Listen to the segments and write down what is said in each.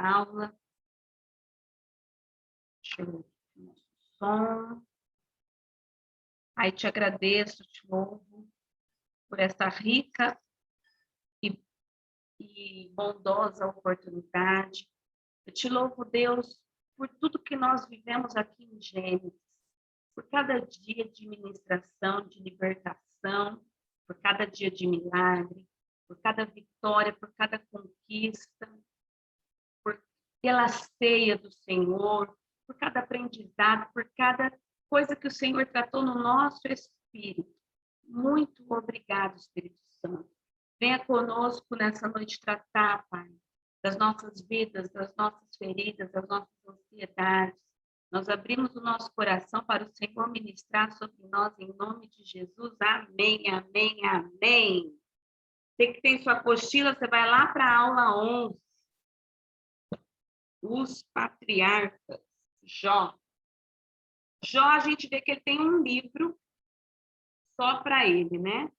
aula. Deixa eu ver o nosso som. Pai, te agradeço, te louvo por essa rica e bondosa oportunidade. Eu te louvo, Deus, por tudo que nós vivemos aqui em Gênesis, por cada dia de ministração, de libertação, por cada dia de milagre, por cada vitória, por cada conquista, pela ceia do Senhor, por cada aprendizado, por cada coisa que o Senhor tratou no nosso espírito. Muito obrigado, Espírito Santo. Venha conosco nessa noite tratar, Pai, das nossas vidas, das nossas feridas, das nossas ansiedades. Nós abrimos o nosso coração para o Senhor ministrar sobre nós, em nome de Jesus. Amém, amém, amém. Você que tem sua apostila, você vai lá para a aula 11. Os patriarcas. Jó. Jó, a gente vê que ele tem um livro só para ele, né?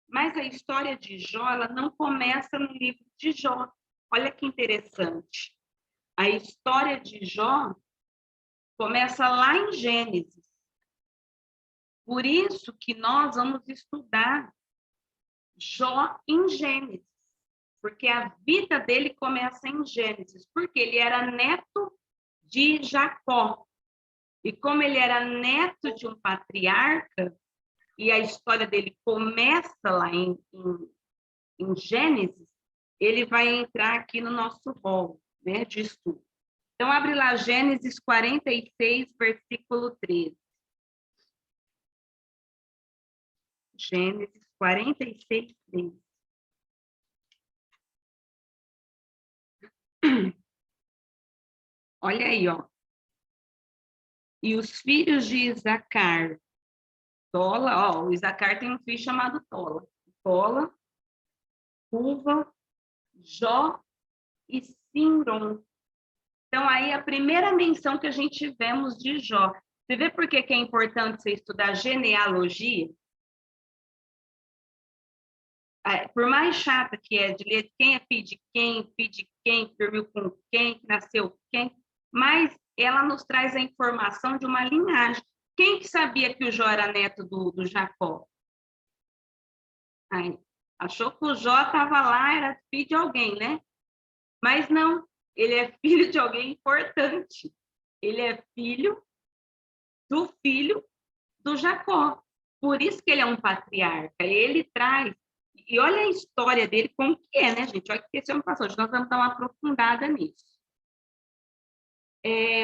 Mas a história de Jó, ela não começa no livro de Jó. Olha que interessante. A história de Jó começa lá em Gênesis. Por isso que nós vamos estudar Jó em Gênesis. Porque a vida dele começa em Gênesis. Porque ele era neto de Jacó. E como ele era neto de um patriarca, e a história dele começa lá em Gênesis, ele vai entrar aqui no nosso rol, né, de estudo. Então, abre lá Gênesis 46, versículo 13. Gênesis 46, 13. Olha aí, ó. E os filhos de Isacar, Tola, ó, o Isacar tem um filho chamado Tola. Tola, Puva, Jó e Simron. Então, aí a primeira menção que a gente vemos de Jó. Você vê por que é importante você estudar genealogia? Por mais chata que é de ler quem é filho de quem, dormiu com quem, nasceu quem, mas ela nos traz a informação de uma linhagem. Quem que sabia que o Jó era neto do Jacó? Achou que o Jó estava lá, era filho de alguém, né? Mas não, ele é filho de alguém importante. Ele é filho do Jacó. Por isso que ele é um patriarca. Ele traz... E olha a história dele, como que é, né, gente? Olha o que esse homem passou. Hoje nós vamos dar uma aprofundada nisso.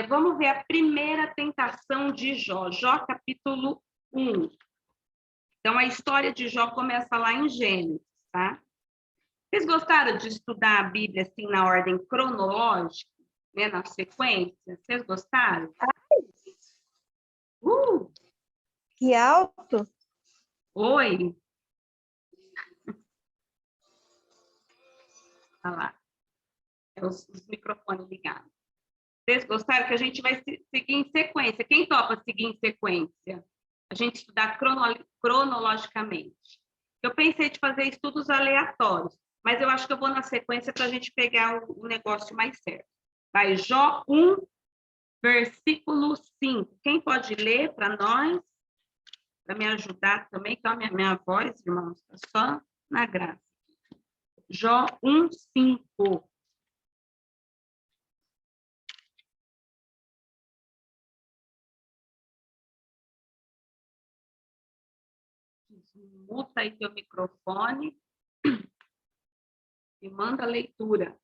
Vamos ver a primeira tentação de Jó. Jó, capítulo 1. Então, a história de Jó começa lá em Gênesis, tá? Vocês gostaram de estudar a Bíblia assim na ordem cronológica, né, na sequência? Vocês gostaram? Que alto! Oi! Olha lá. Os microfones ligados. Vocês gostaram que a gente vai seguir em sequência? Quem topa seguir em sequência? A gente estudar cronologicamente. Eu pensei de fazer estudos aleatórios, mas eu acho que eu vou na sequência para a gente pegar o negócio mais certo. Vai, Jó 1, versículo 5. Quem pode ler para nós? Para me ajudar também, então a minha voz, irmãos, está só na graça. Jó 1, 5. Muta aí teu microfone e manda a leitura.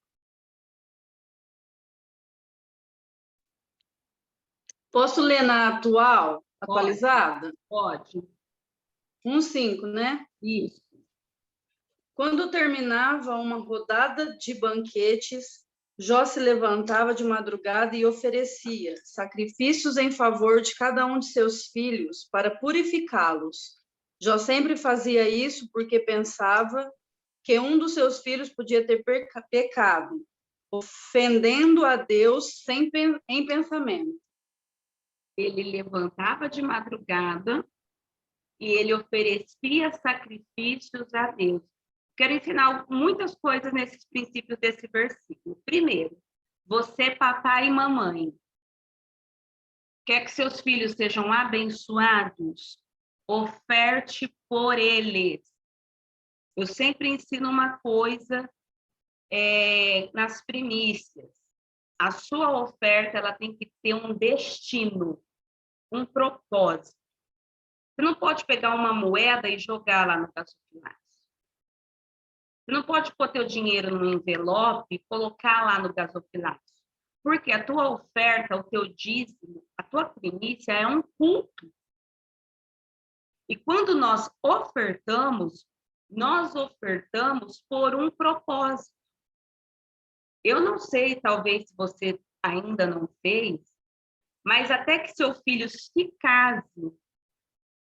Posso ler na atual, atualizada? Pode. 1:5, né? Isso. Quando terminava uma rodada de banquetes, Jó se levantava de madrugada e oferecia sacrifícios em favor de cada um de seus filhos para purificá-los. Jó sempre fazia isso porque pensava que um dos seus filhos podia ter pecado, ofendendo a Deus em pensamento. Ele levantava de madrugada e ele oferecia sacrifícios a Deus. Quero ensinar muitas coisas nesses princípios desse versículo. Primeiro, Você, papai e mamãe, quer que seus filhos sejam abençoados? Oferte por eles. Eu sempre ensino uma coisa nas primícias. A sua oferta ela tem que ter um destino, um propósito. Você não pode pegar uma moeda e jogar lá no gasofilácio. Você não pode pôr teu dinheiro no envelope e colocar lá no gasofilácio. Porque a tua oferta, o teu dízimo, a tua primícia é um culto. E quando nós ofertamos por um propósito. Eu não sei, talvez, se você ainda não fez, mas até que seu filho se case,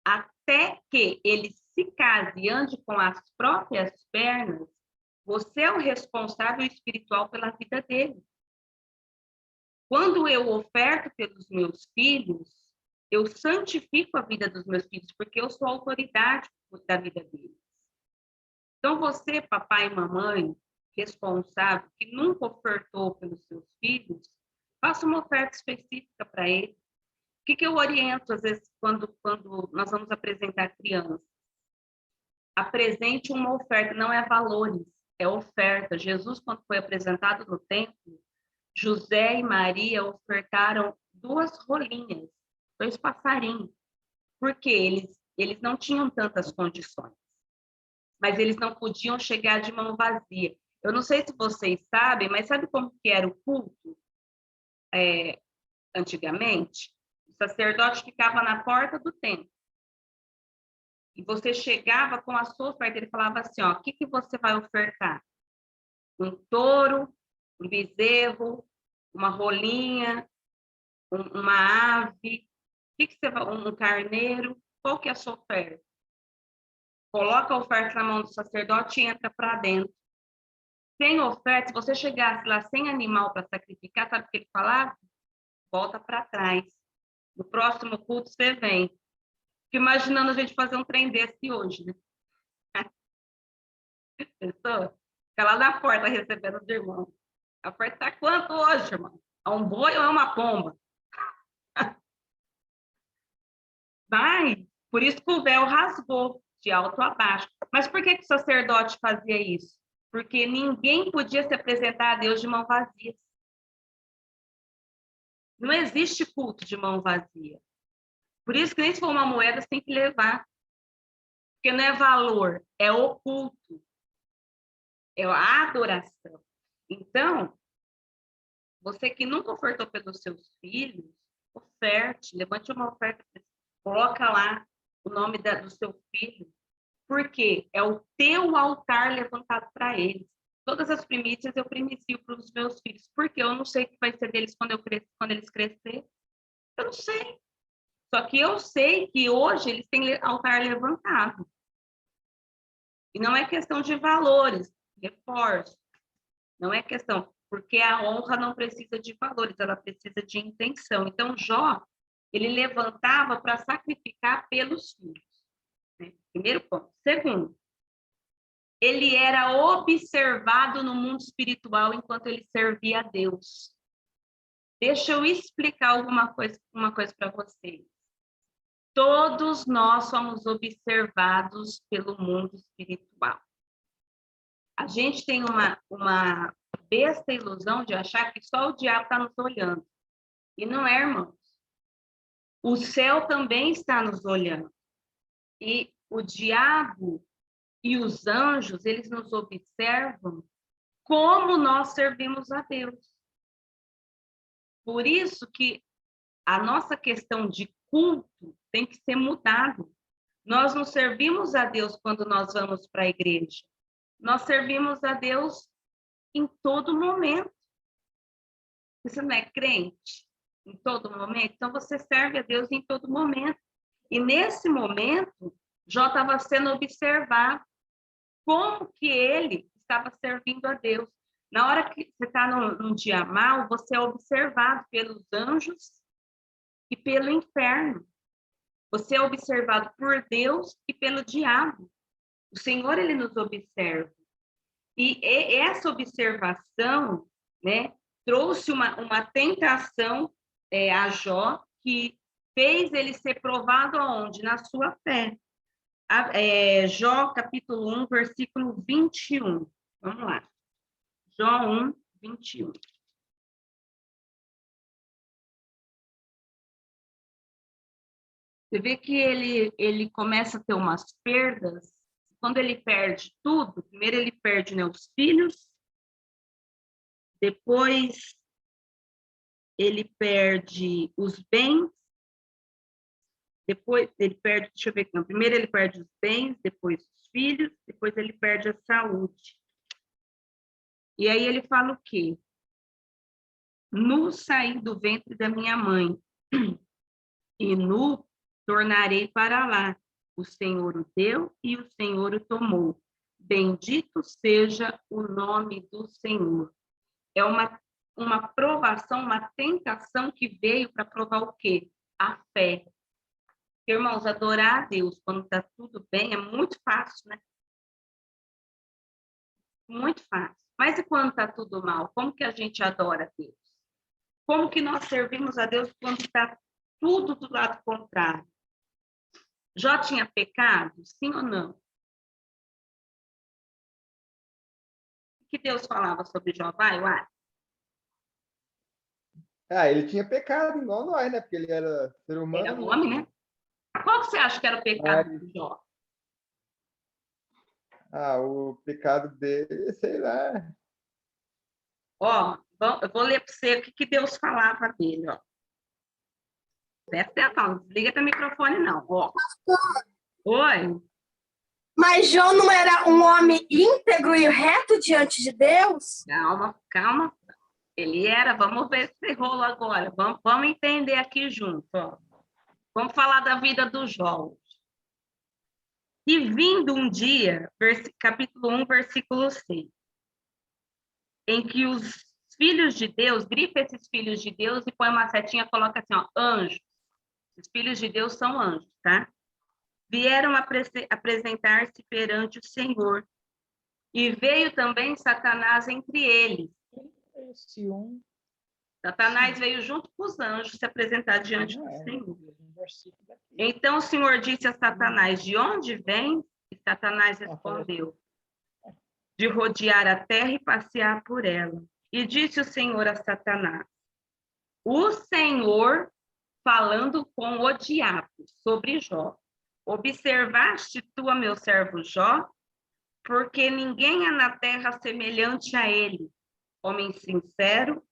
até que ele se case e ande com as próprias pernas, você é o responsável espiritual pela vida dele. Quando eu oferto pelos meus filhos, eu santifico a vida dos meus filhos, porque eu sou a autoridade da vida deles. Então, você, papai e mamãe, responsável, que nunca ofertou pelos seus filhos, faça uma oferta específica para eles. O que eu oriento, às vezes, quando nós vamos apresentar crianças? Apresente uma oferta, não é valores, é oferta. Jesus, quando foi apresentado no templo, José e Maria ofertaram 2 rolinhas, 2 passarinhos, porque eles não tinham tantas condições, mas eles não podiam chegar de mão vazia. Eu não sei se vocês sabem, mas sabe como que era o culto antigamente? O sacerdote ficava na porta do templo. E você chegava com a sua oferta, ele falava assim, ó, o que você vai ofertar? Um touro, um bezerro, uma rolinha, uma ave, o que você vai, um carneiro, qual que é a sua oferta? Coloca a oferta na mão do sacerdote e entra para dentro. Sem oferta, se você chegasse lá sem animal para sacrificar, sabe o que ele falava? Volta para trás. No próximo culto você vem. Fico imaginando a gente fazer um trem desse hoje, né? Pensou? Fica lá na porta recebendo os irmãos. A oferta está quanto hoje, irmão? É um boi ou é uma pomba? Mas, por isso que o véu rasgou de alto a baixo. Mas por que o sacerdote fazia isso? Porque ninguém podia se apresentar a Deus de mão vazia. Não existe culto de mão vazia. Por isso que nem se for uma moeda, você tem que levar. Porque não é valor, é o culto. É a adoração. Então, você que nunca ofertou pelos seus filhos, oferte, levante uma oferta, coloca lá o nome do seu filho, porque é o teu altar levantado para eles. Todas as primícias eu primicio para os meus filhos, porque eu não sei o que vai ser deles quando eles crescerem. Eu não sei. Só que eu sei que hoje eles têm altar levantado. E não é questão de valores, reforço. Não é questão, porque a honra não precisa de valores, ela precisa de intenção. Então, Jó, ele levantava para sacrificar pelos filhos. Né? Primeiro ponto. Segundo, ele era observado no mundo espiritual enquanto ele servia a Deus. Deixa eu explicar uma coisa para vocês. Todos nós somos observados pelo mundo espiritual. A gente tem uma besta ilusão de achar que só o diabo está nos olhando. E não é, irmãos. O céu também está nos olhando. E o diabo e os anjos, eles nos observam como nós servimos a Deus. Por isso que a nossa questão de culto tem que ser mudado. Nós não servimos a Deus quando nós vamos para a igreja. Nós servimos a Deus em todo momento. Você não é crente em todo momento? Então, você serve a Deus em todo momento. E nesse momento, Jó estava sendo observado como que ele estava servindo a Deus. Na hora que você está num dia mal, você é observado pelos anjos e pelo inferno. Você é observado por Deus e pelo diabo. O Senhor, ele nos observa. E essa observação, né, trouxe uma tentação a Jó, que fez ele ser provado aonde? Na sua fé. Jó, capítulo 1, versículo 21. Vamos lá. Jó 1, 21. Você vê que ele começa a ter umas perdas. Quando ele perde tudo, primeiro ele perde, né, os filhos, depois ele perde os bens, depois ele perde, deixa eu ver aqui, não, primeiro ele perde os bens, depois os filhos, depois ele perde a saúde. E aí ele fala o quê? Nu saí do ventre da minha mãe, e nu tornarei para lá. O Senhor o deu e o Senhor o tomou. Bendito seja o nome do Senhor. É uma provação, uma tentação que veio para provar o quê? A fé. Irmãos, adorar a Deus quando está tudo bem é muito fácil, né? Muito fácil. Mas e quando está tudo mal? Como que a gente adora a Deus? Como que nós servimos a Deus quando está tudo do lado contrário? Jó tinha pecado? Sim ou não? O que Deus falava sobre Jó? Vai, uai. Ele tinha pecado igual nós, né? Porque ele era ser humano. Era homem, né? Qual que você acha que era o pecado de Jó? O pecado dele, sei lá. Ó, eu vou ler para você o que Deus falava dele, ó. Presta atenção, não desliga teu microfone, não. Ó. Oi. Mas Jó não era um homem íntegro e reto diante de Deus? Calma. Ele era, vamos ver esse rolo agora. Vamos entender aqui junto, ó. Vamos falar da vida do Jó. E vindo um dia, capítulo 1, versículo 6, em que os filhos de Deus, grifa esses filhos de Deus e põe uma setinha, coloca assim, ó, anjos. Os filhos de Deus são anjos, tá? Vieram apresentar-se perante o Senhor. E veio também Satanás entre eles. Satanás veio junto com os anjos se apresentar diante do Senhor. Então o Senhor disse a Satanás, de onde vem? E Satanás respondeu, de rodear a terra e passear por ela. E disse o Senhor a Satanás, o Senhor falando com o diabo sobre Jó. Observaste tu a meu servo Jó? Porque ninguém há na terra semelhante a ele, homem sincero,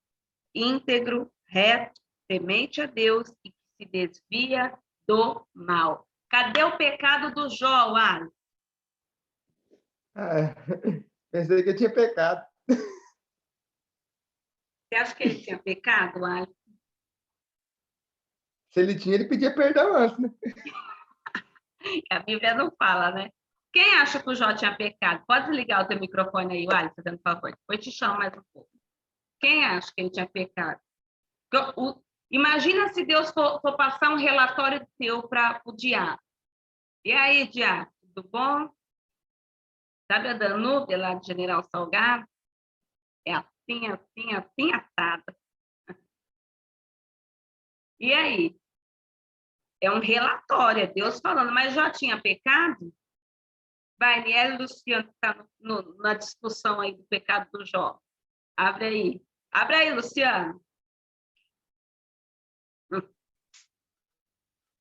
íntegro, reto, temente a Deus e que se desvia do mal. Cadê o pecado do Jó, Alisson? Pensei que eu tinha pecado. Você acha que ele tinha pecado, Alisson? Se ele tinha, ele pedia perdão antes, né? A Bíblia não fala, né? Quem acha que o Jó tinha pecado? Pode desligar o teu microfone aí, Alisson, fazendo favor. Depois te chamo mais um pouco. Quem acha que ele tinha pecado? Imagina se Deus for passar um relatório teu para o diabo. E aí, diabo, tudo bom? Sabe a Danúbia lá de General Salgado? É assim, assada. E aí? É um relatório, é Deus falando, mas já tinha pecado? Vai, Niel e Luciano, que está na discussão aí do pecado do Jó. Abre aí, Luciano.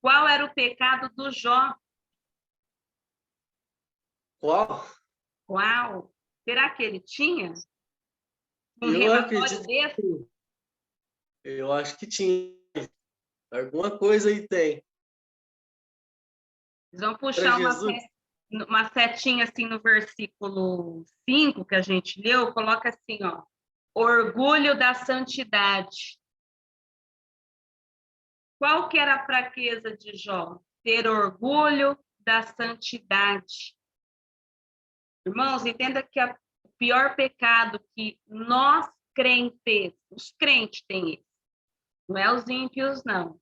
Qual era o pecado do Jó? Qual? Será que ele tinha um relatório desse? Eu acho que tinha. Alguma coisa aí tem. Eles vão puxar uma setinha assim no versículo 5 que a gente leu, coloca assim, ó, orgulho da santidade. Qual que era a fraqueza de Jó? Ter orgulho da santidade. Irmãos, entenda que o pior pecado que nós crentes, os crentes têm esse, não é os ímpios, não.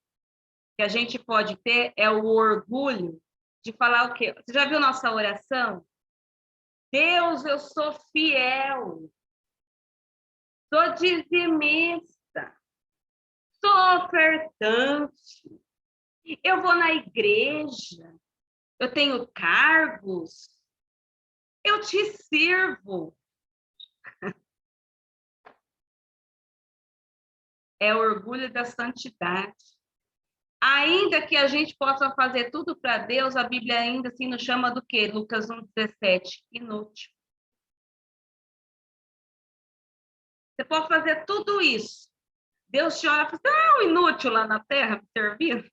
Que a gente pode ter é o orgulho de falar o quê? Você já viu nossa oração? Deus, eu sou fiel. sou dizimista, sou ofertante, eu vou na igreja, eu tenho cargos, eu te sirvo. É o orgulho da santidade. Ainda que a gente possa fazer tudo para Deus, a Bíblia ainda assim nos chama do quê? Lucas 1,17, inútil. Você pode fazer tudo isso. Deus te olha e fala, você é um inútil lá na terra me servindo?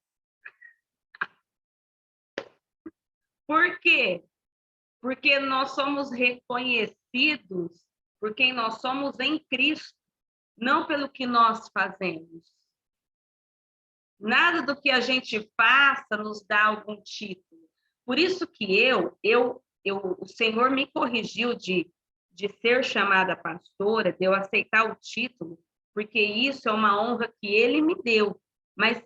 Por quê? Porque nós somos reconhecidos por quem nós somos em Cristo, não pelo que nós fazemos. Nada do que a gente faça nos dá algum título. Por isso que o Senhor me corrigiu de ser chamada pastora, de eu aceitar o título, porque isso é uma honra que Ele me deu. Mas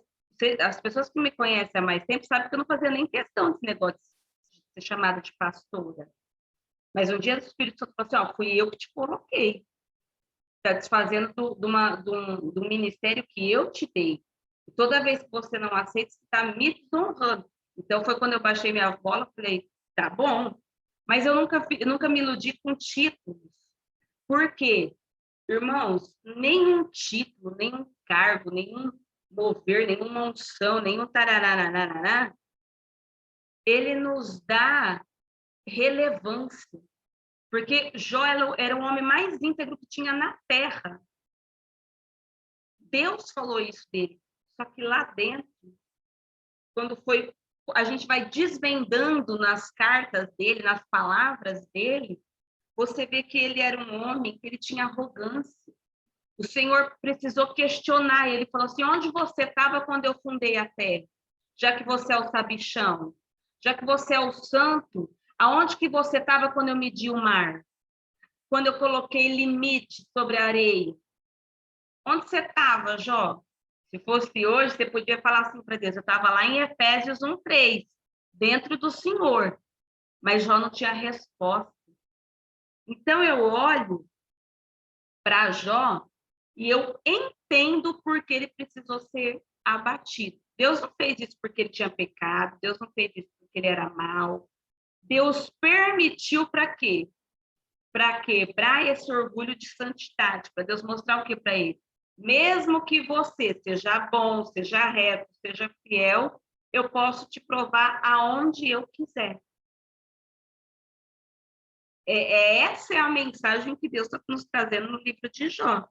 as pessoas que me conhecem há mais tempo sabem que eu não fazia nem questão desse negócio de ser chamada de pastora. Mas um dia o Espírito Santo falou assim, ó, fui eu que te coloquei. Está desfazendo do ministério que eu te dei. E toda vez que você não aceita, você está me desonrando. Então, foi quando eu baixei minha bola, falei, tá bom. Mas eu nunca me iludi com títulos. Por quê? Irmãos, nenhum título, nenhum cargo, nenhum mover, nenhuma unção, nenhum tarará, ele nos dá relevância. Porque Jó era o homem mais íntegro que tinha na terra. Deus falou isso dele. Só que lá dentro, quando a gente vai desvendando nas cartas dele, nas palavras dele, você vê que ele era um homem que ele tinha arrogância. O Senhor precisou questionar ele, falou assim, onde você estava quando eu fundei a terra? Já que você é o sabichão, já que você é o santo, aonde que você estava quando eu medi o mar? Quando eu coloquei limite sobre a areia? Onde você estava, Jó? Se fosse hoje, você podia falar assim para Deus, eu estava lá em Efésios 1:3, dentro do Senhor, mas Jó não tinha resposta. Então, eu olho para Jó e eu entendo por que ele precisou ser abatido. Deus não fez isso porque ele tinha pecado, Deus não fez isso porque ele era mau. Deus permitiu para quê? Para quebrar esse orgulho de santidade, para Deus mostrar o que para ele? Mesmo que você seja bom, seja reto, seja fiel, eu posso te provar aonde eu quiser. Essa é a mensagem que Deus está nos trazendo no livro de Jó.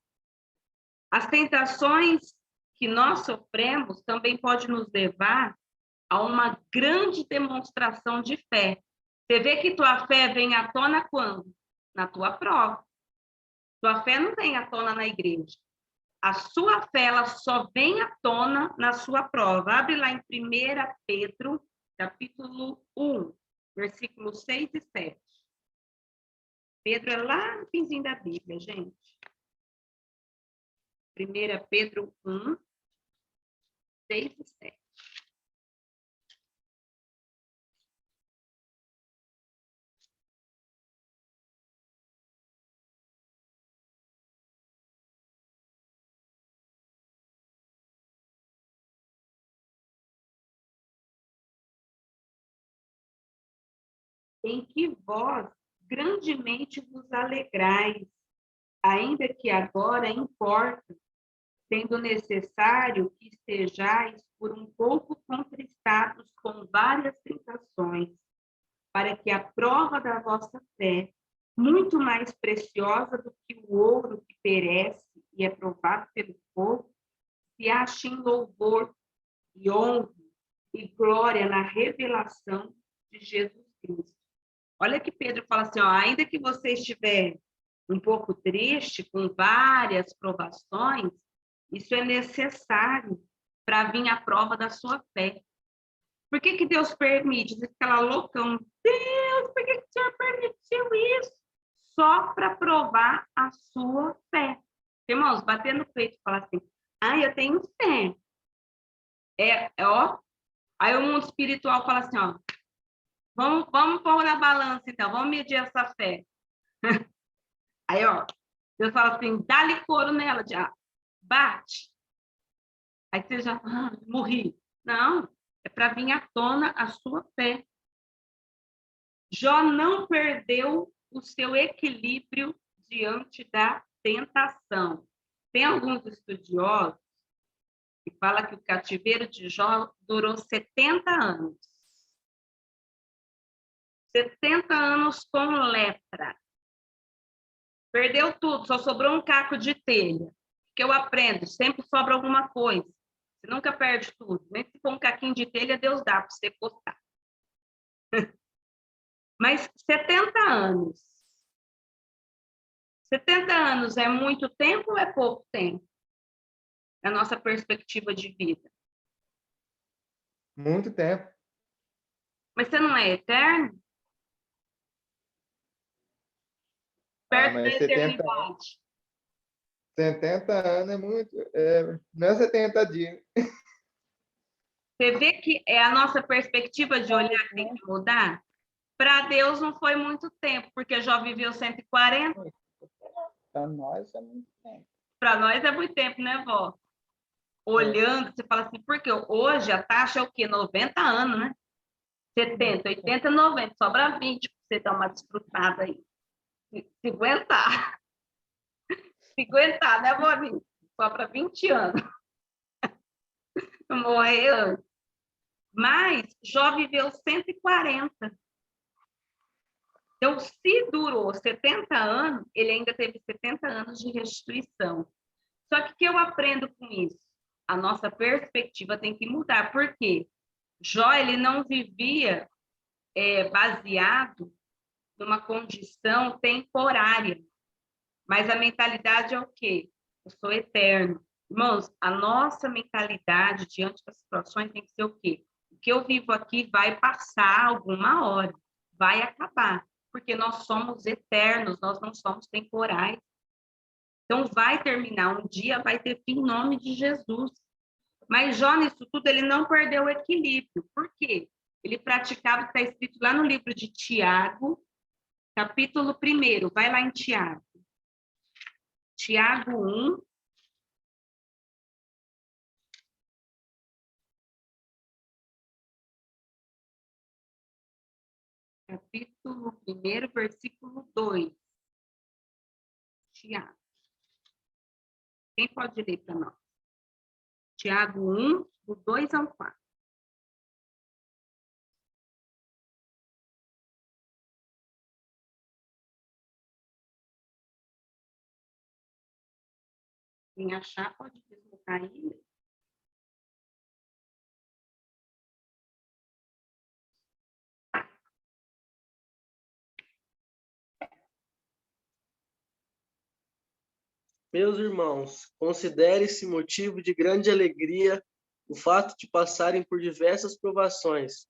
As tentações que nós sofremos também podem nos levar a uma grande demonstração de fé. Você vê que tua fé vem à tona quando? Na tua prova. Tua fé não vem à tona na igreja. A sua fé, ela só vem à tona na sua prova. Abre lá em 1 Pedro, capítulo 1, versículos 6 e 7. Pedro é lá no finzinho da Bíblia, gente. 1 Pedro 1, 6 e 7. Em que vós grandemente vos alegrais, ainda que agora importa, sendo necessário que estejais por um pouco contristados com várias tentações, para que a prova da vossa fé, muito mais preciosa do que o ouro que perece e é provado pelo fogo, se ache em louvor e honra e glória na revelação de Jesus Cristo. Olha que Pedro fala assim, ó, ainda que você estiver um pouco triste, com várias provações, isso é necessário para vir a prova da sua fé. Por que Deus permite? Você fica lá loucão. Deus, por que o Senhor permitiu isso? Só para provar a sua fé. Irmãos, bater no peito e falar assim, eu tenho fé. Ó. Aí o mundo espiritual fala assim, ó, vamos pôr na balança, então, vamos medir essa fé. Aí, ó, Deus fala assim, dá-lhe couro nela, diabo. Bate. Aí você já, morri. Não, é para vir à tona a sua fé. Jó não perdeu o seu equilíbrio diante da tentação. Tem alguns estudiosos que falam que o cativeiro de Jó durou 70 anos. 70 anos com lepra. Perdeu tudo, só sobrou um caco de telha. Que eu aprendo, sempre sobra alguma coisa. Você nunca perde tudo. Nem se for um caquinho de telha, Deus dá para você postar. Mas 70 anos. 70 anos é muito tempo ou é pouco tempo? É a nossa perspectiva de vida. Muito tempo. Mas você não é eterno? Perto da Mas 70 eternidade. 70 anos é muito. Não é 70 dias. Você vê que é a nossa perspectiva de olhar que tem que mudar? Para Deus não foi muito tempo, porque Jó viveu 140. Para nós é muito tempo. Para nós é muito tempo, né, vó? Olhando, você fala assim, porque hoje a taxa é o quê? 90 anos, né? 70, 80, 90, sobra 20 para você dar uma desfrutada aí. Se aguentar. Se aguentar, né, vó? Sobra 20 anos. Morrer antes. Mas Jó viveu 140. Então, se durou 70 anos, ele ainda teve 70 anos de restituição. Só que o que eu aprendo com isso? A nossa perspectiva tem que mudar. Por quê? Jó, ele não vivia baseado numa condição temporária. Mas a mentalidade é o quê? Eu sou eterno. Irmãos, a nossa mentalidade diante das situações tem que ser o quê? O que eu vivo aqui vai passar alguma hora, vai acabar, porque nós somos eternos, nós não somos temporais. Então, vai terminar, um dia vai ter fim em nome de Jesus. Mas Jó, nisso tudo, ele não perdeu o equilíbrio. Por quê? Ele praticava o que está escrito lá no livro de Tiago, capítulo 1. Vai lá em Tiago. Tiago 1. Capítulo 1, versículo 2. Tiago. Quem pode ler para nós? Tiago 1, do 2 ao 4. Quem achar, pode deslocar aí. Meus irmãos, considere-se motivo de grande alegria o fato de passarem por diversas provações,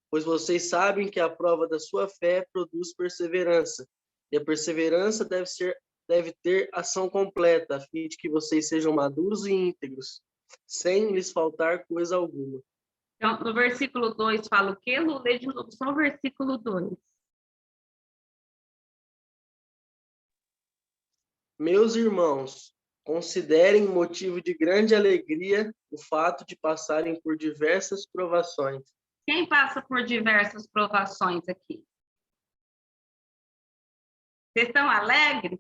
pois vocês sabem que a prova da sua fé produz perseverança, e a perseverança deve ter ação completa, a fim de que vocês sejam maduros e íntegros, sem lhes faltar coisa alguma. Então, no versículo 2 fala o quê? Lu, lê de novo só o versículo 2. Meus irmãos, considerem motivo de grande alegria o fato de passarem por diversas provações. Quem passa por diversas provações aqui? Vocês estão alegres?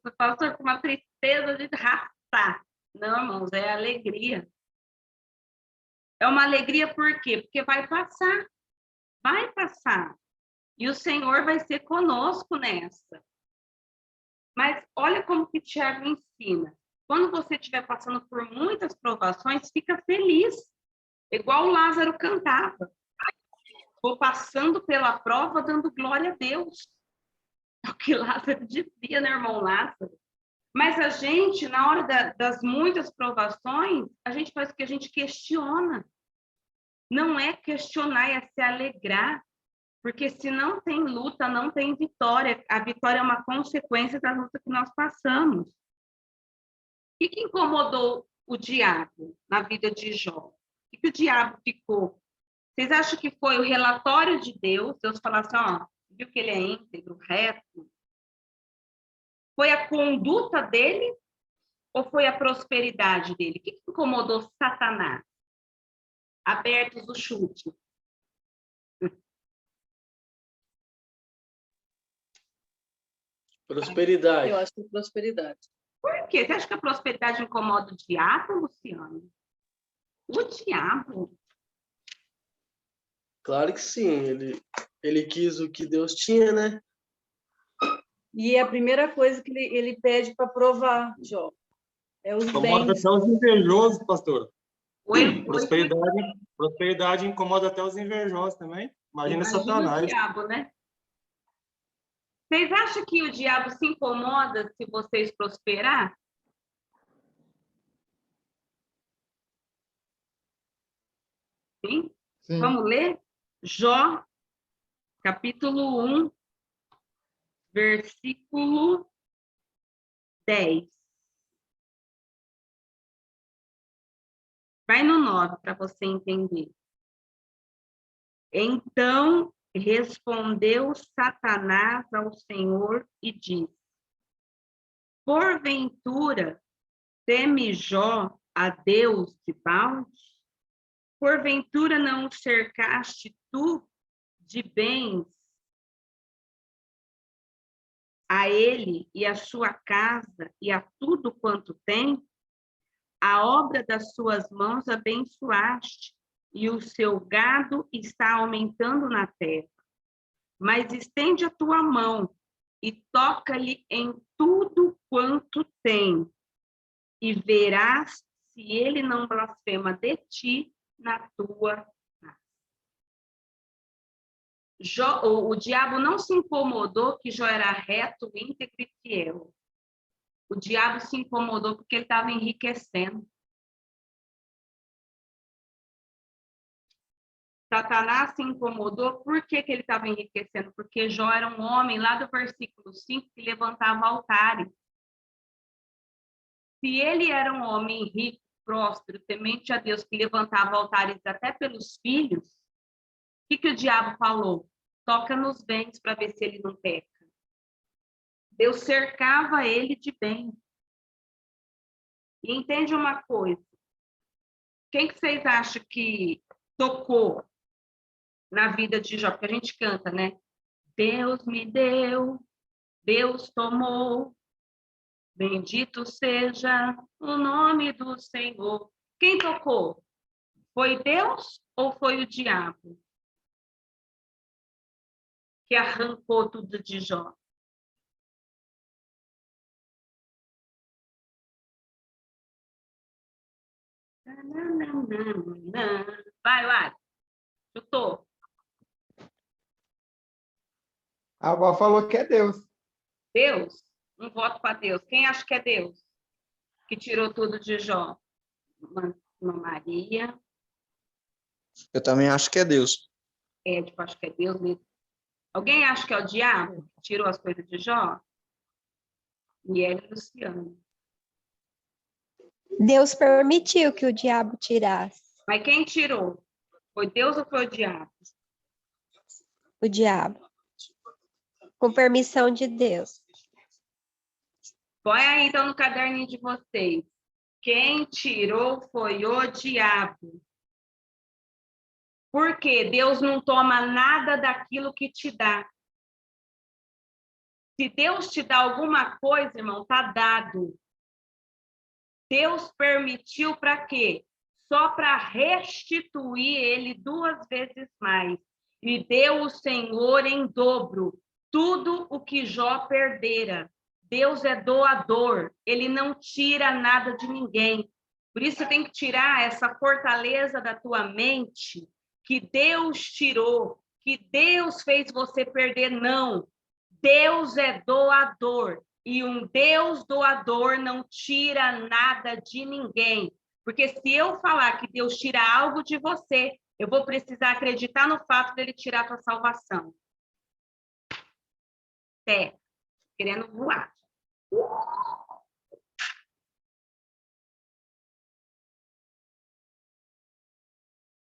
Eu passo com uma tristeza de raça. Não, irmãos, é alegria. É uma alegria por quê? Porque vai passar. Vai passar. E o Senhor vai ser conosco nessa. Mas olha como que Tiago ensina. Quando você estiver passando por muitas provações, fica feliz. Igual o Lázaro cantava. Vou passando pela prova, dando glória a Deus. É o que Lázaro dizia, né, irmão Lázaro? Mas a gente, na hora das muitas provações, a gente faz o que a gente questiona. Não é questionar, é se alegrar. Porque se não tem luta, não tem vitória. A vitória é uma consequência da luta que nós passamos. O que incomodou o diabo na vida de Jó? O que o diabo ficou? Vocês acham que foi o relatório de Deus? Deus falou assim, ó, viu que ele é íntegro, reto? Foi a conduta dele ou foi a prosperidade dele? O que incomodou Satanás? Abertos o chute. Prosperidade. Eu acho que é prosperidade. Por quê? Você acha que a prosperidade incomoda o diabo, Luciano? O diabo? Claro que sim. Ele quis o que Deus tinha, né? E é a primeira coisa que ele pede para provar, Jó, é os Incomoda bens. até os invejosos, pastor. Oi, Prosperidade incomoda até os invejosos também. Imagina imagina o Satanás. diabo, né? Vocês acham que o diabo se incomoda se vocês prosperar? Sim? Sim. Vamos ler? Jó, capítulo 1, versículo 10. Vai no 9 para você entender. Então respondeu Satanás ao Senhor e disse: porventura teme Jó a Deus de balde? Porventura não o cercaste tu de bens a ele e a sua casa e a tudo quanto tem? A obra das suas mãos abençoaste, e o seu gado está aumentando na terra. Mas estende a tua mão e toca-lhe em tudo quanto tem, e verás se ele não blasfema de ti na tua casa. O diabo não se incomodou que Jó era reto, íntegro e fiel. O diabo se incomodou porque ele estava enriquecendo. Satanás se incomodou, por que ele estava enriquecendo? Porque Jó era um homem, lá do versículo 5, que levantava altares. Se ele era um homem rico, próspero, temente a Deus, que levantava altares até pelos filhos, o que o diabo falou? Toca nos bens para ver se ele não peca. Deus cercava ele de bem. E entende uma coisa, quem que vocês acham que tocou na vida de Jó? Porque a gente canta, né? Deus me deu, Deus tomou, bendito seja o nome do Senhor. Quem tocou? Foi Deus ou foi o diabo que arrancou tudo de Jó? Vai lá, chutou. A avó falou que é Deus. Deus? Um voto para Deus. Quem acha que é Deus que tirou tudo de Jó? Uma Maria. Eu também acho que é Deus. Édipo, acho que é Deus mesmo. Alguém acha que é o diabo que tirou as coisas de Jó? Miele e Luciano. Deus permitiu que o diabo tirasse Mas quem tirou? Foi Deus ou foi o diabo? o diabo, com permissão de Deus. Põe aí, então, no caderninho de vocês. Quem tirou foi o diabo. Porque Deus não toma nada daquilo que te dá. Se Deus te dá alguma coisa, irmão, tá dado. Deus permitiu para quê? Só para restituir ele 2 vezes mais. E deu o Senhor em dobro tudo o que Jó perdera. Deus é doador, ele não tira nada de ninguém. Por isso você tem que tirar essa fortaleza da tua mente que Deus tirou, que Deus fez você perder. Não, Deus é doador. E um Deus doador não tira nada de ninguém. Porque se eu falar que Deus tira algo de você, eu vou precisar acreditar no fato dele tirar a tua salvação. Querendo voar.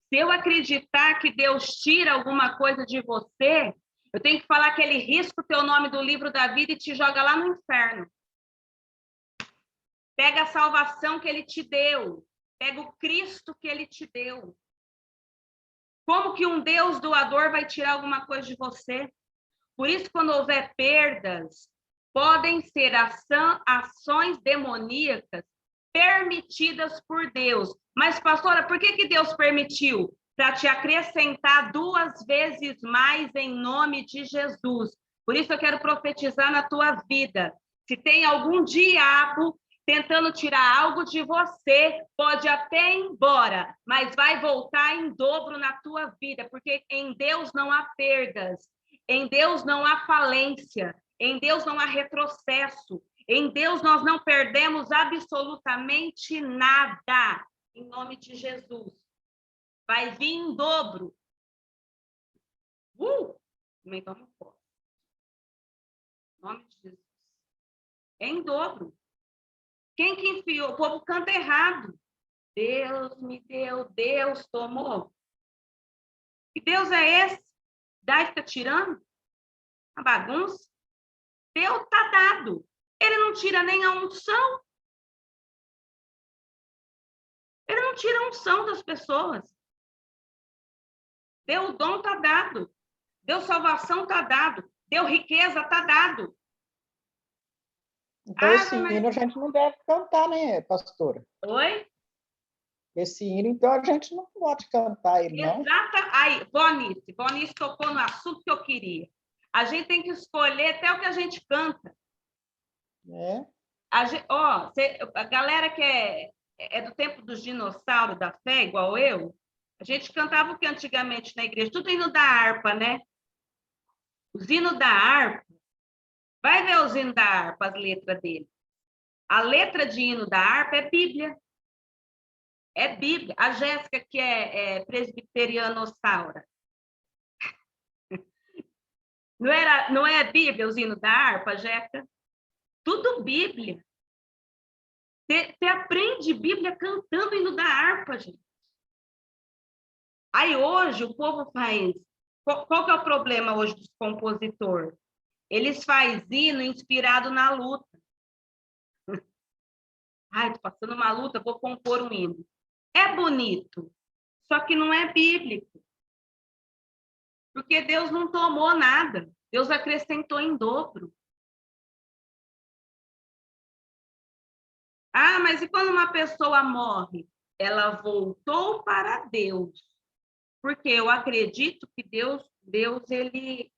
Se eu acreditar que Deus tira alguma coisa de você, Eu tenho que falar que ele risca o teu nome do livro da vida e te joga lá no inferno. Pega a salvação que ele te deu. Pega o Cristo que ele te deu. Como que um Deus doador vai tirar alguma coisa de você? Por isso, quando houver perdas, podem ser ações demoníacas permitidas por Deus. Mas, pastora, por que Deus permitiu? Para te acrescentar 2 vezes mais em nome de Jesus. Por isso eu quero profetizar na tua vida. Se tem algum diabo tentando tirar algo de você, pode até ir embora, mas vai voltar em dobro na tua vida, porque em Deus não há perdas, em Deus não há falência, em Deus não há retrocesso, em Deus nós não perdemos absolutamente nada, em nome de Jesus. Vai vir em dobro. Também toma um pouco. Em nome de Jesus. É em dobro. Quem que enfiou? O povo canta errado. Deus me deu, Deus tomou. Que Deus é esse? Dá e fica tirando? A bagunça? Deus está dado. Ele não tira nem a unção. Ele não tira a unção das pessoas. Deu o dom, está dado. Deu salvação, está dado. Deu riqueza, está dado. Então, esse hino a gente não deve cantar, né, pastora? Oi? Esse hino, então, a gente não pode cantar ele, não? Exata. Aí, Bonice tocou no assunto que eu queria. A gente tem que escolher até o que a gente canta. É. A galera que é do tempo dos dinossauros da fé, igual eu, a gente cantava o que antigamente na igreja? Tudo hino da harpa, né? Os hinos da harpa. Vai ver os hinos da harpa, as letras dele. A letra de hino da harpa é Bíblia. É Bíblia. A Jéssica, que é presbiterianossaura. Não é Bíblia os hinos da harpa, Jéssica? Tudo Bíblia. Você aprende Bíblia cantando o hino da harpa, gente. Aí hoje o povo faz... Qual que é o problema hoje dos compositores? Eles fazem hino inspirado na luta. Ai, estou passando uma luta, vou compor um hino. É bonito, só que não é bíblico. Porque Deus não tomou nada. Deus acrescentou em dobro. Ah, mas e quando uma pessoa morre? Ela voltou para Deus. Porque eu acredito que Deus ele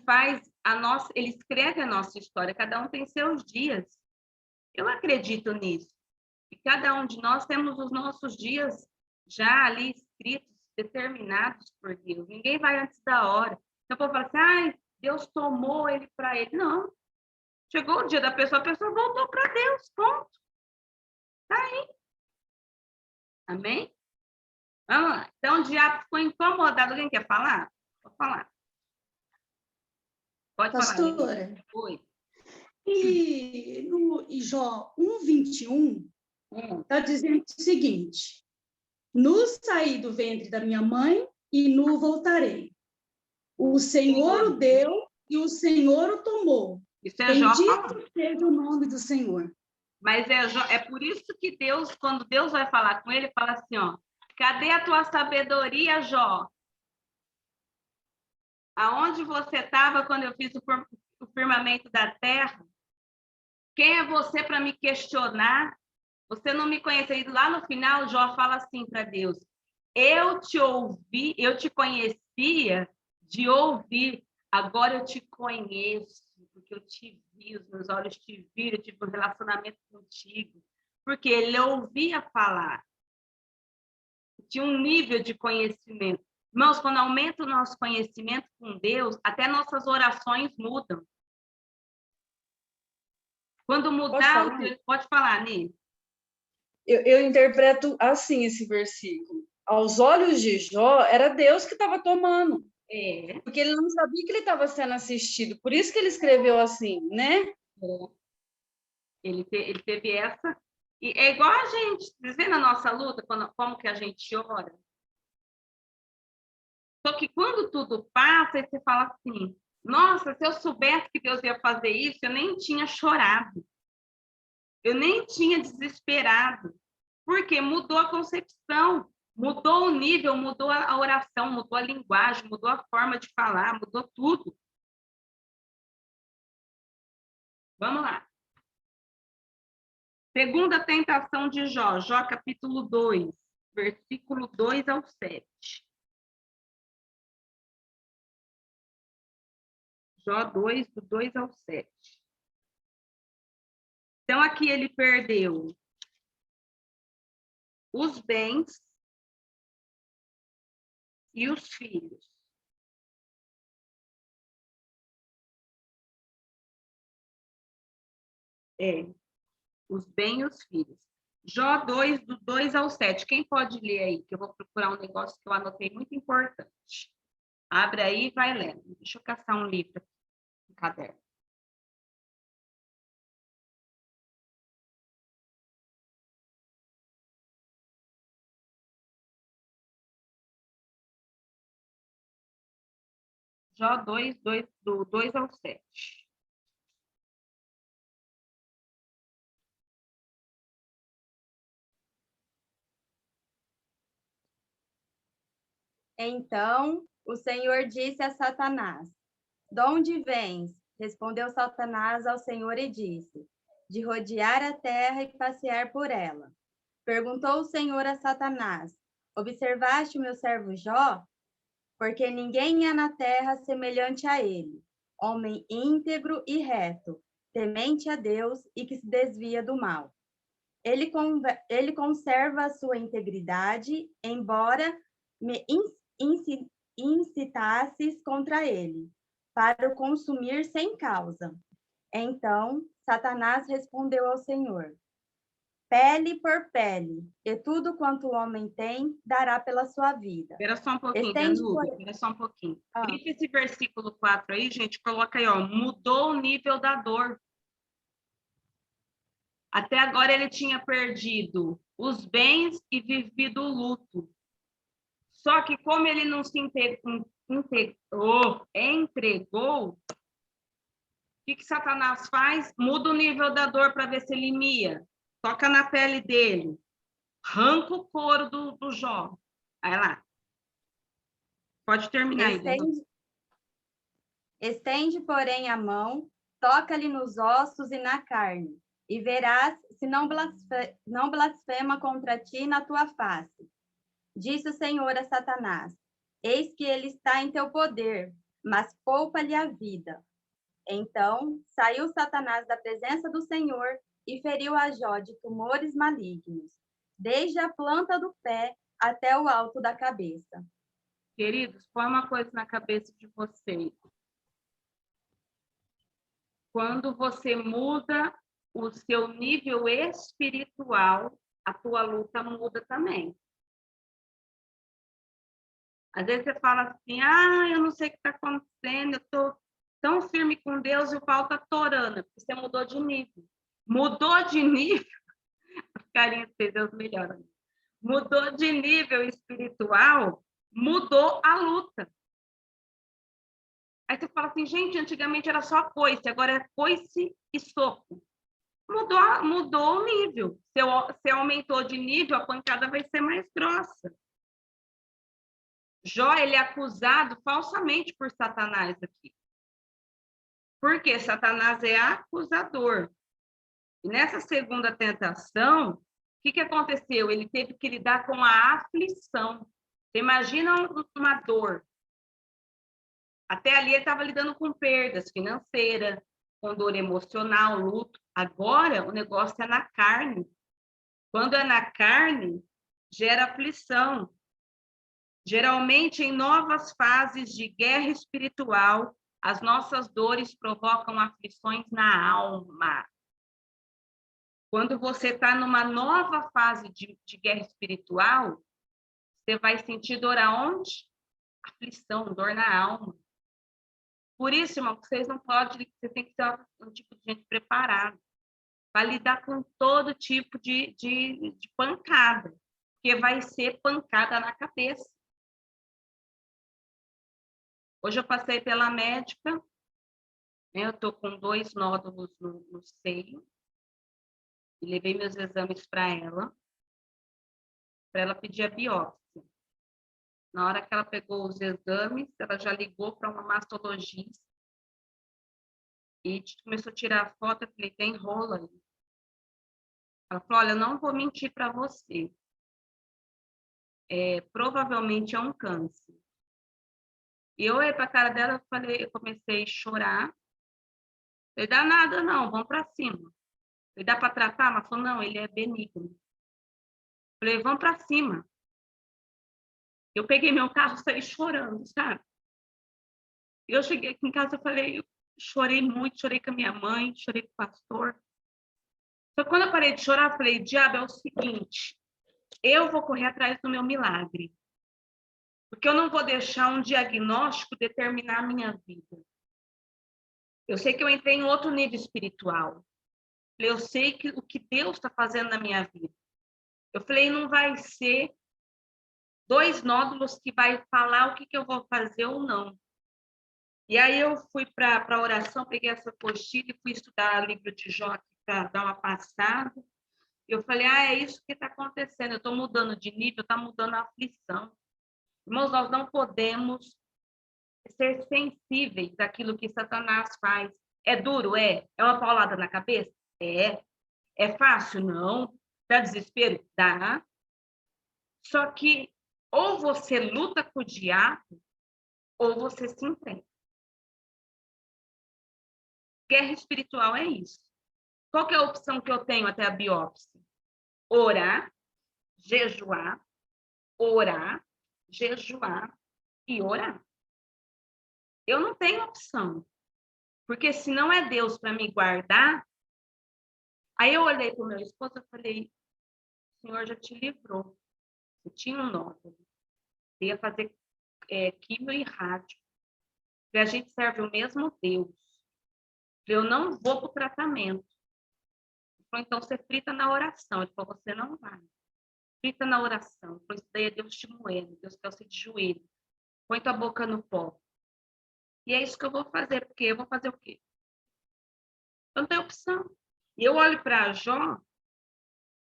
faz ele escreve a nossa história, cada um tem seus dias. Eu acredito nisso. E cada um de nós temos os nossos dias já ali escritos, determinados por Deus. Ninguém vai antes da hora. Então, eu vou falar assim, ai, Deus tomou ele para ele. Não. Chegou o dia da pessoa, a pessoa voltou para Deus, ponto. Tá aí. Amém? Vamos lá. Então, o diabo ficou incomodado. Alguém quer falar? Pode falar. Pode Pastora, falar. Oi. E no Jó 1:21, está dizendo o seguinte: no saí do ventre da minha mãe e no voltarei. O Senhor o deu e o Senhor o tomou. Isso é Jó. Bendito seja o nome do Senhor. Mas é por isso que Deus, quando Deus vai falar com ele, fala assim, ó, cadê a tua sabedoria, Jó? Aonde você estava quando eu fiz o firmamento da terra? Quem é você para me questionar? Você não me conhece. Lá no final, Jó fala assim para Deus, eu te ouvi, eu te conhecia de ouvir, agora eu te conheço, porque eu te vi, os meus olhos te viram, eu tive um relacionamento contigo, porque ele ouvia falar. Tinha um nível de conhecimento. Irmãos, quando aumenta o nosso conhecimento com Deus, até nossas orações mudam. Quando mudar, pode falar, Nê. Eu interpreto assim esse versículo. Aos olhos de Jó, era Deus que estava tomando. Porque ele não sabia que ele estava sendo assistido. Por isso que ele escreveu assim, né? Ele teve essa... E é igual a gente, vocês veem na nossa luta, como que a gente ora? Só que quando tudo passa, aí você fala assim, nossa, se eu soubesse que Deus ia fazer isso, eu nem tinha chorado. Eu nem tinha desesperado. Porque mudou a concepção, mudou o nível, mudou a oração, mudou a linguagem, mudou a forma de falar, mudou tudo. Vamos lá. Segunda tentação de Jó, Jó capítulo 2, versículo 2 ao 7. Jó 2, do 2 ao 7. Então, aqui ele perdeu os bens e os filhos. Os bens e os filhos. Jó 2, do 2 ao 7. Quem pode ler aí? Que eu vou procurar um negócio que eu anotei muito importante. Abre aí e vai lendo. Deixa eu caçar um livro aqui, um caderno. Jó 2, do 2 ao 7. Então o Senhor disse a Satanás: De onde vens? Respondeu Satanás ao Senhor e disse: De rodear a terra e passear por ela. Perguntou o Senhor a Satanás: Observaste o meu servo Jó? Porque ninguém há na terra semelhante a ele, homem íntegro e reto, temente a Deus e que se desvia do mal. Ele conserva a sua integridade, embora me incitasses contra ele, para o consumir sem causa. Então Satanás respondeu ao Senhor: Pele por pele, e tudo quanto o homem tem, dará pela sua vida. Espera só um pouquinho, Estende Danúbia, por... espera só um pouquinho. Ah. Clica esse versículo 4 aí, gente, coloca aí, ó, mudou o nível da dor. Até agora ele tinha perdido os bens e vivido o luto. Só que como ele não se entregou, o que Satanás faz? Muda o nível da dor para ver se ele mia. Toca na pele dele. Arranca o couro do Jó. Vai lá. Pode terminar aí. Estende, porém, a mão, toca-lhe nos ossos e na carne, e verás se não blasfema contra ti na tua face. Disse o Senhor a Satanás: Eis que ele está em teu poder, mas poupa-lhe a vida. Então saiu Satanás da presença do Senhor e feriu a Jó de tumores malignos, desde a planta do pé até o alto da cabeça. Queridos, põe uma coisa na cabeça de vocês. Quando você muda o seu nível espiritual, a tua luta muda também. Às vezes você fala assim, eu não sei o que está acontecendo, eu estou tão firme com Deus e o pau está torando, porque você mudou de nível. Mudou de nível, os carinhos de Deus melhoram. Mudou de nível espiritual, mudou a luta. Aí você fala assim, gente, antigamente era só coice, agora é coice e soco. Mudou o nível. Se aumentou de nível, a pancada vai ser mais grossa. Jó, ele é acusado falsamente por Satanás aqui. Porque Satanás é acusador. E nessa segunda tentação, o que aconteceu? Ele teve que lidar com a aflição. Você imagina uma dor. Até ali ele estava lidando com perdas financeiras, com dor emocional, luto. Agora o negócio é na carne. Quando é na carne, gera aflição. Geralmente, em novas fases de guerra espiritual, as nossas dores provocam aflições na alma. Quando você está numa nova fase de guerra espiritual, você vai sentir dor aonde? Aflição, dor na alma. Por isso, irmão, vocês não podem, você tem que ser um tipo de gente preparada para lidar com todo tipo de pancada, porque vai ser pancada na cabeça. Hoje eu passei pela médica, né? Eu estou com 2 nódulos no seio, e levei meus exames para ela pedir a biópsia. Na hora que ela pegou os exames, ela já ligou para uma mastologista e começou a tirar a foto. Eu falei, tem rolo aí. Ela falou, olha, eu não vou mentir para você. Provavelmente é um câncer. E eu olhei para a cara dela, eu comecei a chorar. Falei, dá nada não, vamos para cima. Falei, dá para tratar? Ela falou, não, ele é benigno. Falei, vamos para cima. Eu peguei meu carro e saí chorando, sabe? Eu cheguei aqui em casa, eu chorei muito, chorei com a minha mãe, chorei com o pastor. Só que quando eu parei de chorar, eu falei, diabo, é o seguinte, eu vou correr atrás do meu milagre. Porque eu não vou deixar um diagnóstico determinar a minha vida. Eu sei que eu entrei em outro nível espiritual. Eu sei o que Deus está fazendo na minha vida. Eu falei, não vai ser 2 nódulos que vai falar o que eu vou fazer ou não. E aí eu fui para a oração, peguei essa apostila e fui estudar o livro de Jó para dar uma passada. Eu falei, é isso que está acontecendo. Eu estou mudando de nível, está mudando a aflição. Irmãos, nós não podemos ser sensíveis àquilo que Satanás faz. É duro? É. É uma paulada na cabeça? É. É fácil? Não. Dá desespero? Dá. Só que ou você luta com o diabo, ou você se entrega. Guerra espiritual é isso. Qual que é a opção que eu tenho até a biópsia? Orar, jejuar, jejuar e orar. Eu não tenho opção. Porque se não é Deus para me guardar, aí eu olhei para o meu esposo e falei, o Senhor já te livrou. Eu tinha um nódulo. Eu ia fazer quimio e rádio. E a gente serve o mesmo Deus. Eu não vou para o tratamento. Ele falou, então você frita na oração. Ele falou, você não vai. Frita na oração. Ele falou, isso daí é Deus te moendo. Deus quer você de joelho. Põe tua boca no pó. E é isso que eu vou fazer. Porque eu vou fazer o quê? Eu não tenho opção. E eu olho para Jó,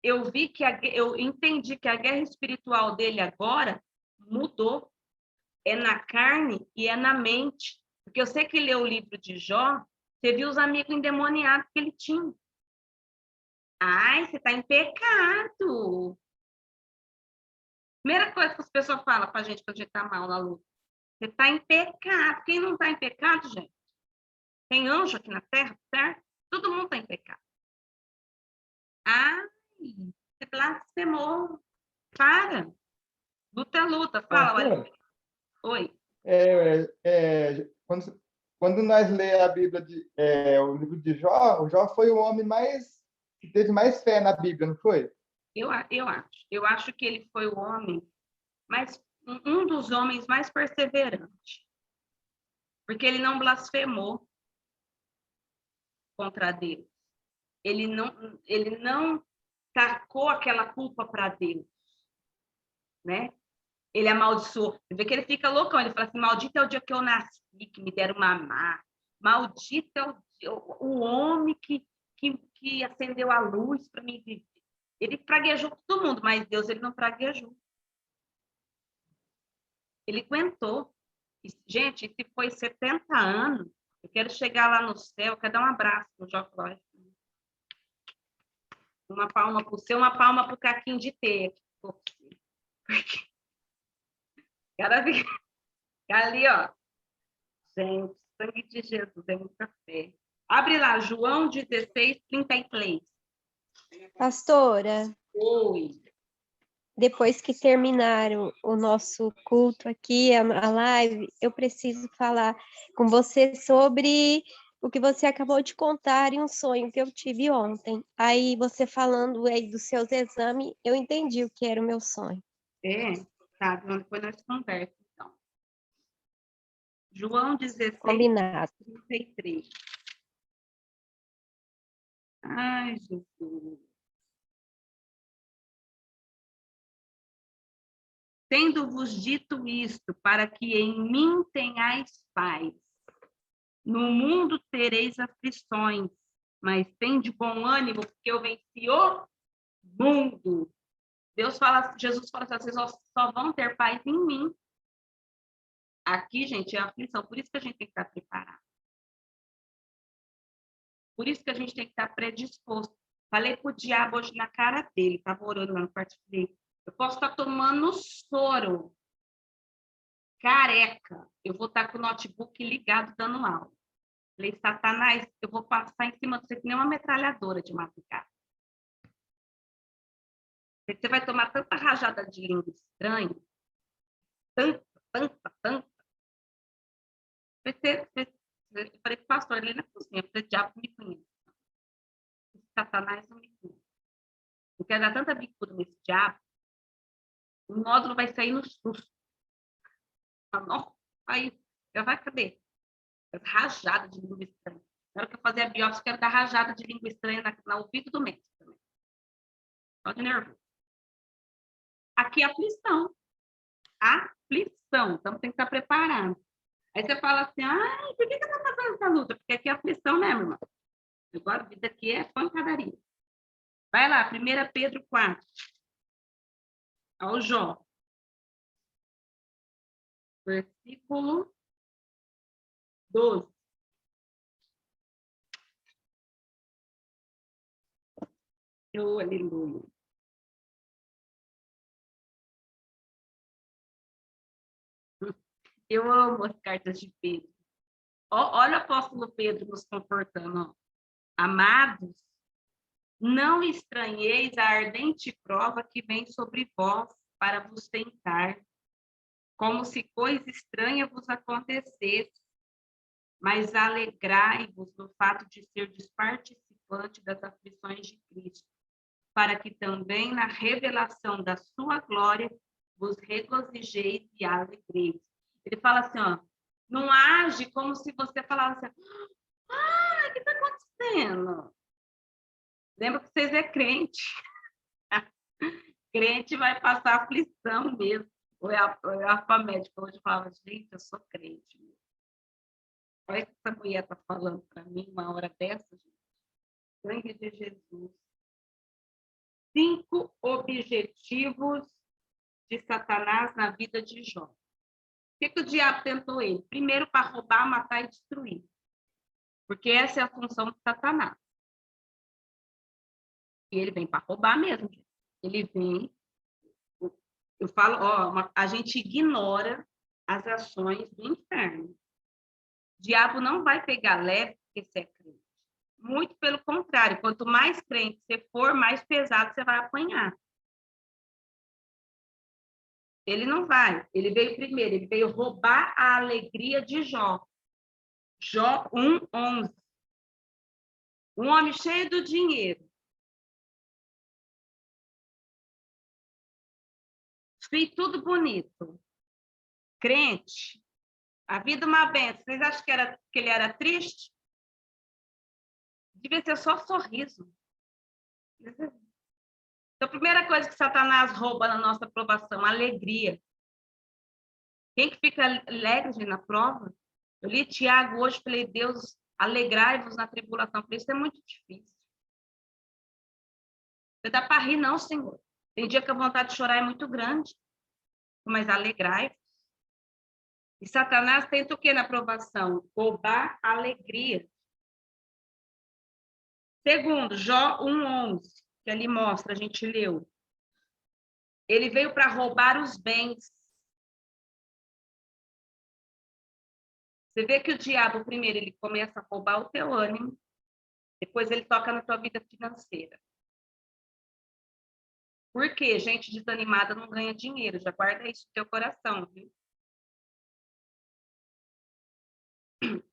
eu vi que eu entendi que a guerra espiritual dele agora mudou. É na carne e é na mente. Porque eu sei que leu o livro de Jó, você viu os amigos endemoniados que ele tinha. Ai, você está em pecado. Primeira coisa que as pessoas falam para a gente quando a gente está mal na luta. Você está em pecado. Quem não está em pecado, gente? Tem anjo aqui na terra, certo? Todo mundo está em pecado. Ai, você blasfemou. Para. Luta é luta. Fala, olha. Oi. Quando nós lê a Bíblia, o livro de Jó, o Jó foi o homem que teve mais fé na Bíblia, não foi? Eu acho. Eu acho que ele foi o homem, um dos homens mais perseverantes. Porque ele não blasfemou contra Deus. Ele não tacou aquela culpa para Deus, né? Ele amaldiçoou. Você vê que ele fica loucão. Ele fala assim, maldito é o dia que eu nasci, que me deram mamar. Maldito é o homem que acendeu a luz para mim viver. Ele praguejou todo mundo, mas Deus ele não praguejou. Ele aguentou. Gente, se foi 70 anos, eu quero chegar lá no céu, eu quero dar um abraço no Jó Flores. Uma palma para o seu, uma palma para o caquinho de teia. Cada vez ali, ó. Gente, sangue de Jesus é muita fé. Abre lá, João 16, 33. Pastora. Oi. Depois que terminar o nosso culto aqui, a live, eu preciso falar com você sobre o que você acabou de contar em um sonho que eu tive ontem. Aí, você falando aí dos seus exames, eu entendi o que era o meu sonho. Tá, depois nós conversamos, então. João 16, Combinado. 33. Ai, Jesus. Tendo-vos dito isto, para que em mim tenhais paz. No mundo tereis aflições, mas tende bom ânimo, porque eu venci o mundo. Jesus fala assim, vocês só vão ter paz em mim. Aqui, gente, é aflição. Por isso que a gente tem que estar preparado. Por isso que a gente tem que estar predisposto. Falei pro diabo hoje na cara dele, estava orando lá no quarto dele. Eu posso estar tomando soro, careca. Eu vou estar com o notebook ligado, dando aula. Falei, Satanás, eu vou passar em cima de você que nem uma metralhadora de madrugada. Você vai tomar tanta rajada de língua estranha, tanta. Eu falei, pastor, ele não é cozinha, porque o diabo me conhece. Satanás não me conhece. Eu quero dar tanta bicuda nesse diabo, o nódulo vai sair no susto. Aí, eu vai, cadê? Rajada de língua estranha. Na hora que eu fazer a biópsia, eu quero dar rajada de língua estranha na ouvido do médico também. Só de nervoso. Aqui é aflição. Aflição. Então, tem que estar preparado. Aí você fala assim, por que eu estou fazendo essa luta? Porque aqui é aflição, né, meu irmão? Agora, a vida aqui é pancadaria. Vai lá, 1 Pedro 4. Ao Jó. Versículo 12. Aleluia. Eu amo as cartas de Pedro. Olha o apóstolo Pedro nos comportando. Amados, não estranheis a ardente prova que vem sobre vós para vos tentar, como se coisa estranha vos acontecesse, mas alegrai-vos no fato de serdes participante das aflições de Cristo, para que também na revelação da sua glória vos regozijeis e alegreis. Ele fala assim, não age como se você falasse assim, o que está acontecendo? Lembra que vocês é crente. Crente vai passar aflição mesmo. Ou é a médica hoje falava, gente, eu sou crente. Olha o que essa mulher está falando para mim uma hora dessa, gente. Sangue de Jesus. 5 objetivos de Satanás na vida de Jó. O que o diabo tentou ele? Primeiro, para roubar, matar e destruir. Porque essa é a função de Satanás. E ele vem para roubar mesmo. Ele vem... Eu falo, a gente ignora as ações do inferno. O diabo não vai pegar leve porque você é crente. Muito pelo contrário, quanto mais crente você for, mais pesado você vai apanhar. Ele não vai. Ele veio primeiro, ele veio roubar a alegria de Jó. Jó 1:11. Um homem cheio do dinheiro. Fez tudo bonito. Crente. A vida uma benção. Vocês acham que ele era triste? Devia ser só sorriso. Então, a primeira coisa que Satanás rouba na nossa aprovação, alegria. Quem que fica alegre na prova? Eu li Tiago hoje, falei, Deus, alegrai-vos na tribulação. Falei, isso é muito difícil. Não dá para rir, não, Senhor. Tem dia que a vontade de chorar é muito grande. Mas alegrai-vos. E Satanás tenta o que na aprovação? Roubar a alegria. Segundo, Jó 1:11, que ali mostra, a gente leu. Ele veio para roubar os bens. Você vê que o diabo, primeiro, ele começa a roubar o teu ânimo, depois ele toca na tua vida financeira. Por quê? Gente desanimada não ganha dinheiro. Já guarda isso no teu coração, viu?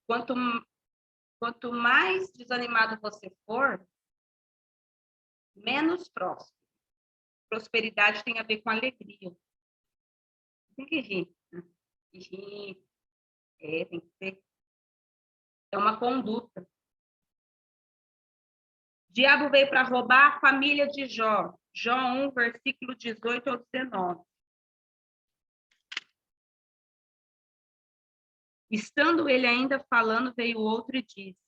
Quanto mais desanimado você for, menos próximo. Prosperidade tem a ver com alegria. Tem que rir. Né? Rir. Tem que ser. É uma conduta. O diabo veio para roubar a família de Jó. Jó 1, versículo 18 ao 19. Estando ele ainda falando, veio outro e disse: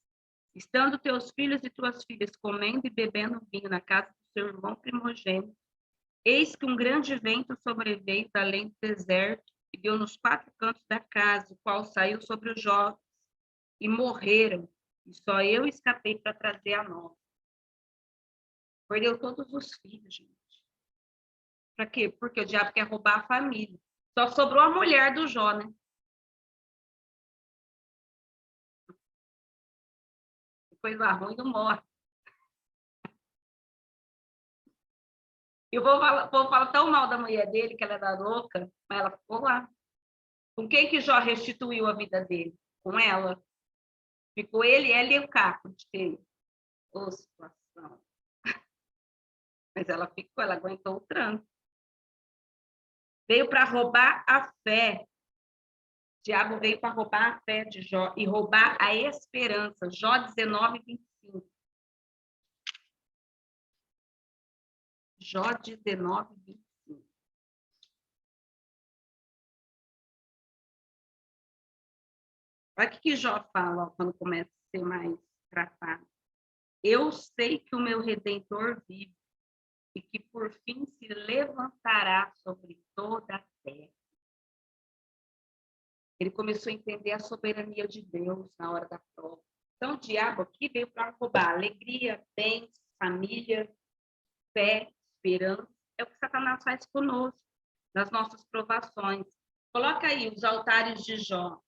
estando teus filhos e tuas filhas comendo e bebendo vinho na casa do seu irmão primogênito, eis que um grande vento sobreveio da além do deserto e deu nos 4 cantos da casa, o qual saiu sobre os jovens, e morreram, e só eu escapei para trazer a nova. Perdeu todos os filhos, gente. Para quê? Porque o diabo quer roubar a família. Só sobrou a mulher do Jó, né? Coisa ruim não morre. Eu vou falar tão mal da mulher dele, que ela era louca, mas ela ficou lá. Com quem que Jó restituiu a vida dele? Com ela. Ficou ele, ela e o caco de ter. Ô, situação. Mas ela ficou, ela aguentou o tranco. Veio para roubar a fé. O diabo veio para roubar a fé de Jó e roubar a esperança. Jó 19, 25. Jó 19, 25. Olha o que Jó fala, ó, quando começa a ser mais tratado. Eu sei que o meu Redentor vive e que por fim se levantará sobre toda a terra. Ele começou a entender a soberania de Deus na hora da prova. Então, o diabo aqui veio para roubar alegria, bens, família, fé, esperança. É o que Satanás faz conosco, nas nossas provações. Coloca aí os altares de Jó.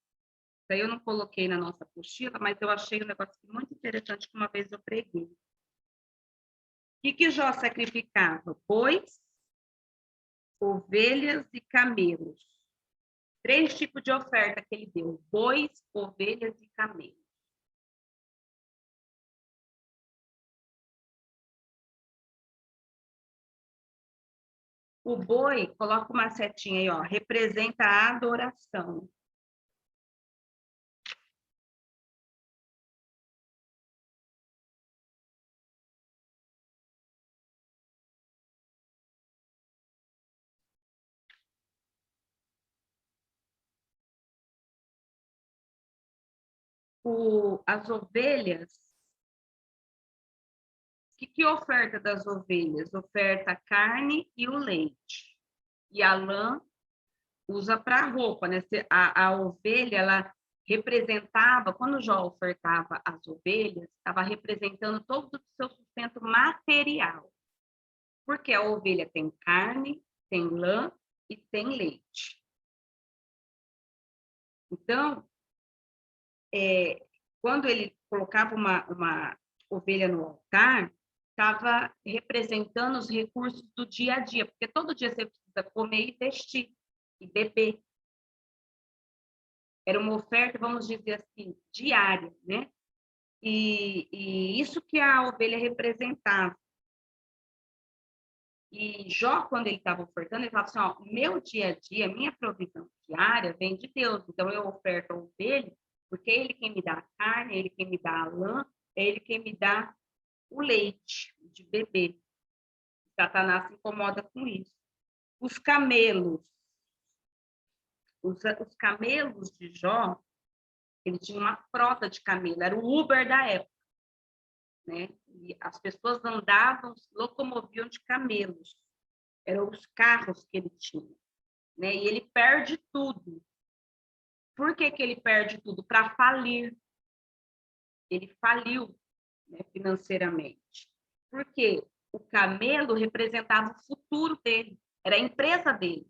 Isso aí eu não coloquei na nossa apostila, mas eu achei um negócio muito interessante que uma vez eu preguei. O que Jó sacrificava? Bois, ovelhas e camelos. 3 tipos de oferta que ele deu: bois, ovelhas e camelos. O boi, coloca uma setinha aí, ó, representa a adoração. As ovelhas, que oferta das ovelhas? Oferta a carne e o leite. E a lã usa para roupa, né? A ovelha, ela representava, quando Jó ofertava as ovelhas, estava representando todo o seu sustento material. Porque a ovelha tem carne, tem lã e tem leite. Então, quando ele colocava uma ovelha no altar, estava representando os recursos do dia a dia, porque todo dia você precisa comer e vestir, e beber. Era uma oferta, vamos dizer assim, diária, né? E isso que a ovelha representava. E Jó, quando ele estava ofertando, ele falava assim, ó, meu dia a dia, minha provisão diária vem de Deus, então eu oferto a ovelha, porque é ele quem me dá a carne, é ele quem me dá a lã, é ele quem me dá o leite de beber. Satanás se incomoda com isso. Os camelos. Os camelos de Jó, ele tinha uma frota de camelo, era o Uber da época, né? E as pessoas andavam, se locomoviam de camelos. Eram os carros que ele tinha, né? E ele perde tudo. Por que ele perde tudo? Para falir. Ele faliu, né, financeiramente. Porque o camelo representava o futuro dele, era a empresa dele.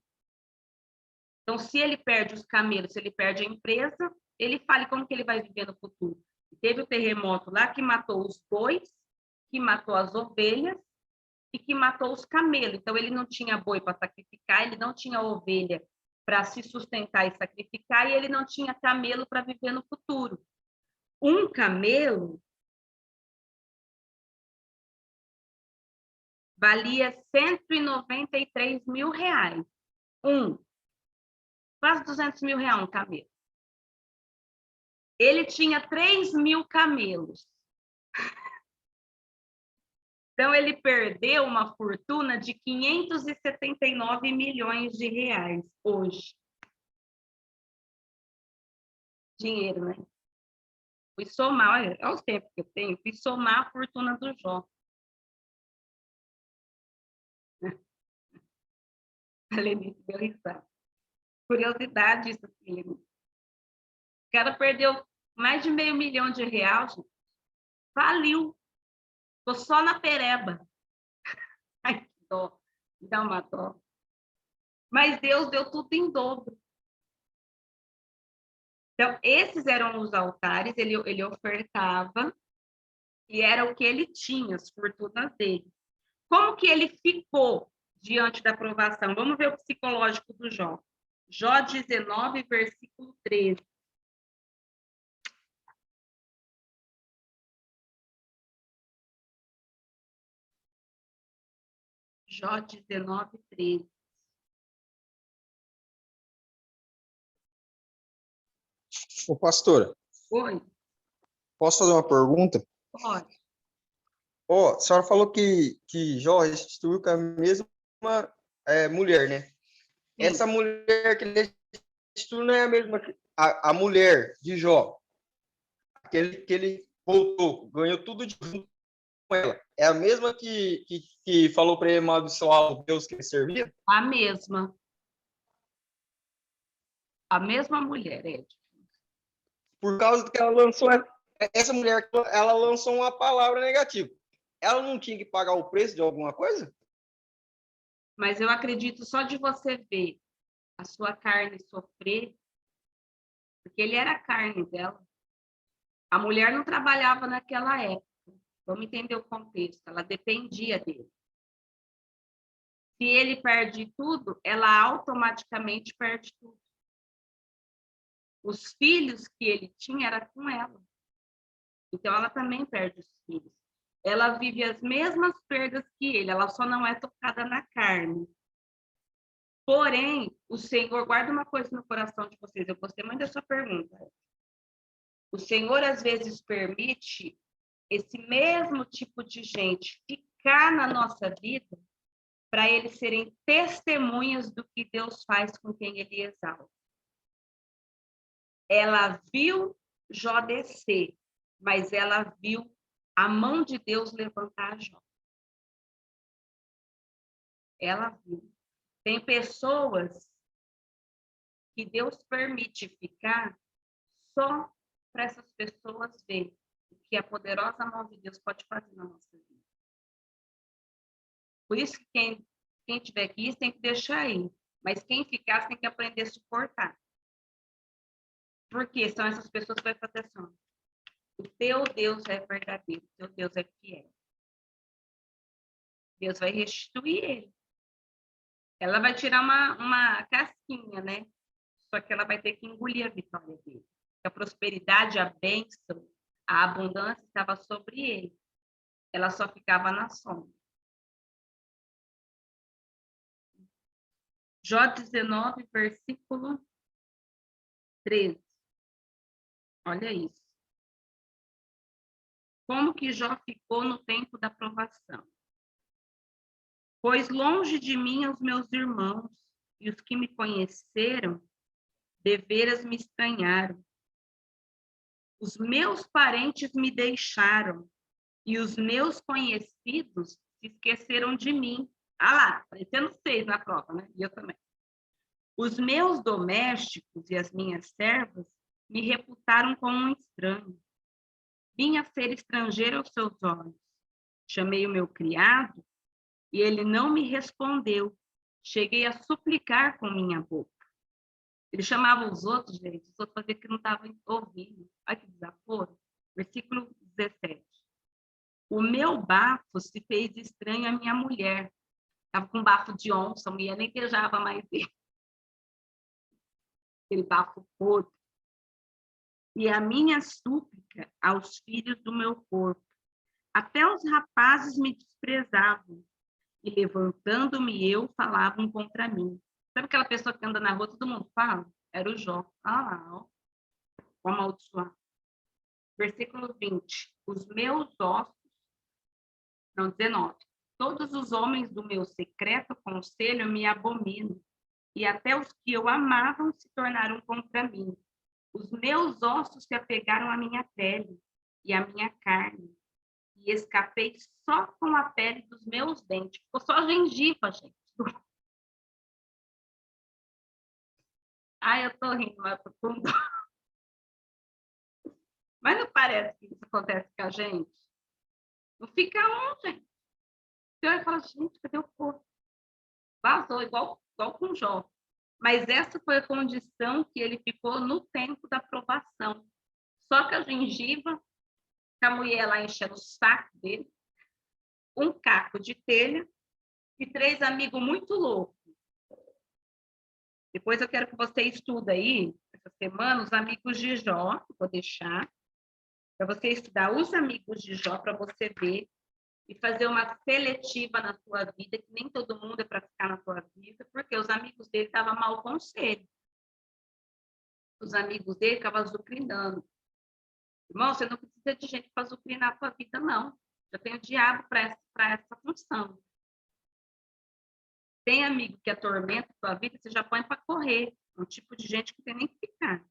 Então, se ele perde os camelos, se ele perde a empresa, ele fala como que ele vai viver no futuro. Teve o terremoto lá que matou os bois, que matou as ovelhas e que matou os camelos. Então, ele não tinha boi para sacrificar, ele não tinha ovelha para se sustentar e sacrificar, e ele não tinha camelo para viver no futuro. Um camelo valia R$193 mil. Quase R$200 mil um camelo. Ele tinha 3 mil camelos. Então, ele perdeu uma fortuna de 579 milhões de reais hoje. dinheiro, né? Fui somar, olha os tempos que eu tenho, fui somar a fortuna do Jó. A Lenice deu risada. Curiosidade isso aqui, Lenice. O cara perdeu mais de R$500 mil, gente. Faliu. Ficou só na pereba. Ai, que dó. Me dá uma dó. Mas Deus deu tudo em dobro. Então, esses eram os altares, ele ofertava, e era o que ele tinha, as fortunas dele. Como que ele ficou diante da provação? Vamos ver o psicológico do Jó. Jó 19, versículo 13. Jó 19, 13. Ô, pastora, Oi, posso fazer uma pergunta? pode. Ó, a senhora falou que Jó restituiu com a mesma mulher, né? Sim. Essa mulher que ele restituiu não é a mesma que a mulher de Jó. Aquele que ele voltou, ganhou tudo de junto com ela. É a mesma que falou para ele amaldiçoar o Deus que ele servia? A mesma. A mesma mulher, Ed. Por causa que ela lançou essa mulher, ela lançou uma palavra negativa. Ela não tinha que pagar o preço de alguma coisa? Mas eu acredito só de você ver a sua carne sofrer, porque ele era a carne dela. A mulher não trabalhava naquela época. Vamos entender o contexto. Ela dependia dele. Se ele perde tudo, ela automaticamente perde tudo. Os filhos que ele tinha era com ela. Então, ela também perde os filhos. Ela vive as mesmas perdas que ele, ela só não é tocada na carne. Porém, o Senhor, guarda uma coisa no coração de vocês, eu gostei muito dessa pergunta. O Senhor, às vezes, permite esse mesmo tipo de gente ficar na nossa vida para eles serem testemunhas do que Deus faz com quem ele exalta. Ela viu Jó descer, mas ela viu a mão de Deus levantar Jó. Ela viu. Tem pessoas que Deus permite ficar só para essas pessoas verem o que a poderosa mão de Deus pode fazer na nossa vida. Por isso que quem tiver aqui tem que deixar aí. Mas quem ficar tem que aprender a suportar. Porque são essas pessoas que vai fazer assim. O teu Deus é verdadeiro, o teu Deus é fiel. Deus vai restituir ele. Ela vai tirar uma casquinha, né? Só que ela vai ter que engolir a vitória dele. A prosperidade, a bênção, a abundância estava sobre ele. Ela só ficava na sombra. Jó 19, versículo 13. Olha isso. Como que Jó ficou no tempo da provação? Pois longe de mim os meus irmãos, e os que me conheceram, deveras me estranharam. Os meus parentes me deixaram, e os meus conhecidos se esqueceram de mim. Ah lá, aparecendo 6 na prova, né? E eu também. Os meus domésticos e as minhas servas me reputaram como um estranho. Vim a ser estrangeiro aos seus olhos. Chamei o meu criado, e ele não me respondeu. Cheguei a suplicar com minha boca. Ele chamava os outros, gente, os outros faziam que não estavam ouvindo. Olha que desaforo. Versículo 17. O meu bafo se fez estranho à minha mulher. Estava com bafo de onça, a mulher nem beijava mais ele. Aquele bafo podre. E a minha súplica aos filhos do meu corpo. Até os rapazes me desprezavam. E levantando-me eu, falavam contra mim. Sabe aquela pessoa que anda na rua, todo mundo fala? Era o Jó. Ah lá, ó. Vou amaldiçoar. Versículo 20. Os meus ossos, não, 19. Todos os homens do meu secreto conselho me abominam, e até os que eu amava se tornaram contra mim. Os meus ossos se apegaram à minha pele e à minha carne, e escapei só com a pele dos meus dentes. Ficou só gengiva, gente. Ai, eu tô rindo, mas eu tô com dó. Mas não parece que isso acontece com a gente? Não fica um, gente. Você vai falar, gente, cadê o corpo? Vazou, igual com Jó. Mas essa foi a condição que ele ficou no tempo da provação. Só que a gengiva, a mulher lá enchendo o saco dele, um caco de telha e 3 amigos muito loucos. Depois eu quero que você estude aí, essa semana, os amigos de Jó, vou deixar, para você estudar os amigos de Jó, para você ver e fazer uma seletiva na sua vida, que nem todo mundo é para ficar na sua vida, porque os amigos dele estavam mal conselho. Os amigos dele estavam azucrinando. Irmão, você não precisa de gente para azucrinar a sua vida, não. Já tem o diabo para essa função. Tem amigo que atormenta a sua vida, você já põe para correr. É um tipo de gente que tem nem que ficar.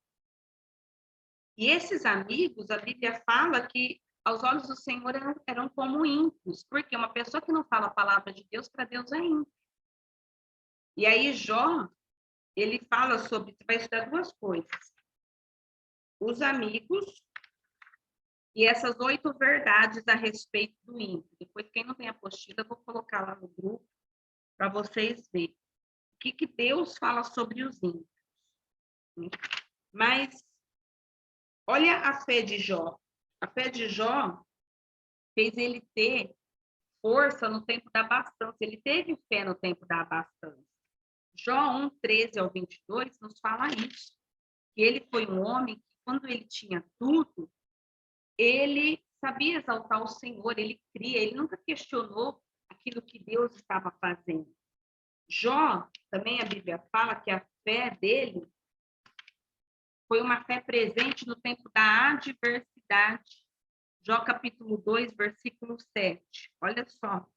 E esses amigos, a Bíblia fala que aos olhos do Senhor eram como ímpios, porque uma pessoa que não fala a palavra de Deus, para Deus é ímpio. E aí Jó, ele fala sobre, você vai estudar 2 coisas. Os amigos e essas 8 verdades a respeito do ímpio. Depois, quem não tem apostila, eu vou colocar lá no grupo para vocês verem o que Deus fala sobre os ímpios. Mas, olha a fé de Jó. A fé de Jó fez ele ter força no tempo da abastança. Ele teve fé no tempo da abastança. Jó 1, 13 ao 22 nos fala isso. Que ele foi um homem que, quando ele tinha tudo, ele sabia exaltar o Senhor, ele cria, ele nunca questionou aquilo que Deus estava fazendo. Jó, também a Bíblia fala que a fé dele foi uma fé presente no tempo da adversidade. Jó capítulo 2, versículo 7. Olha só.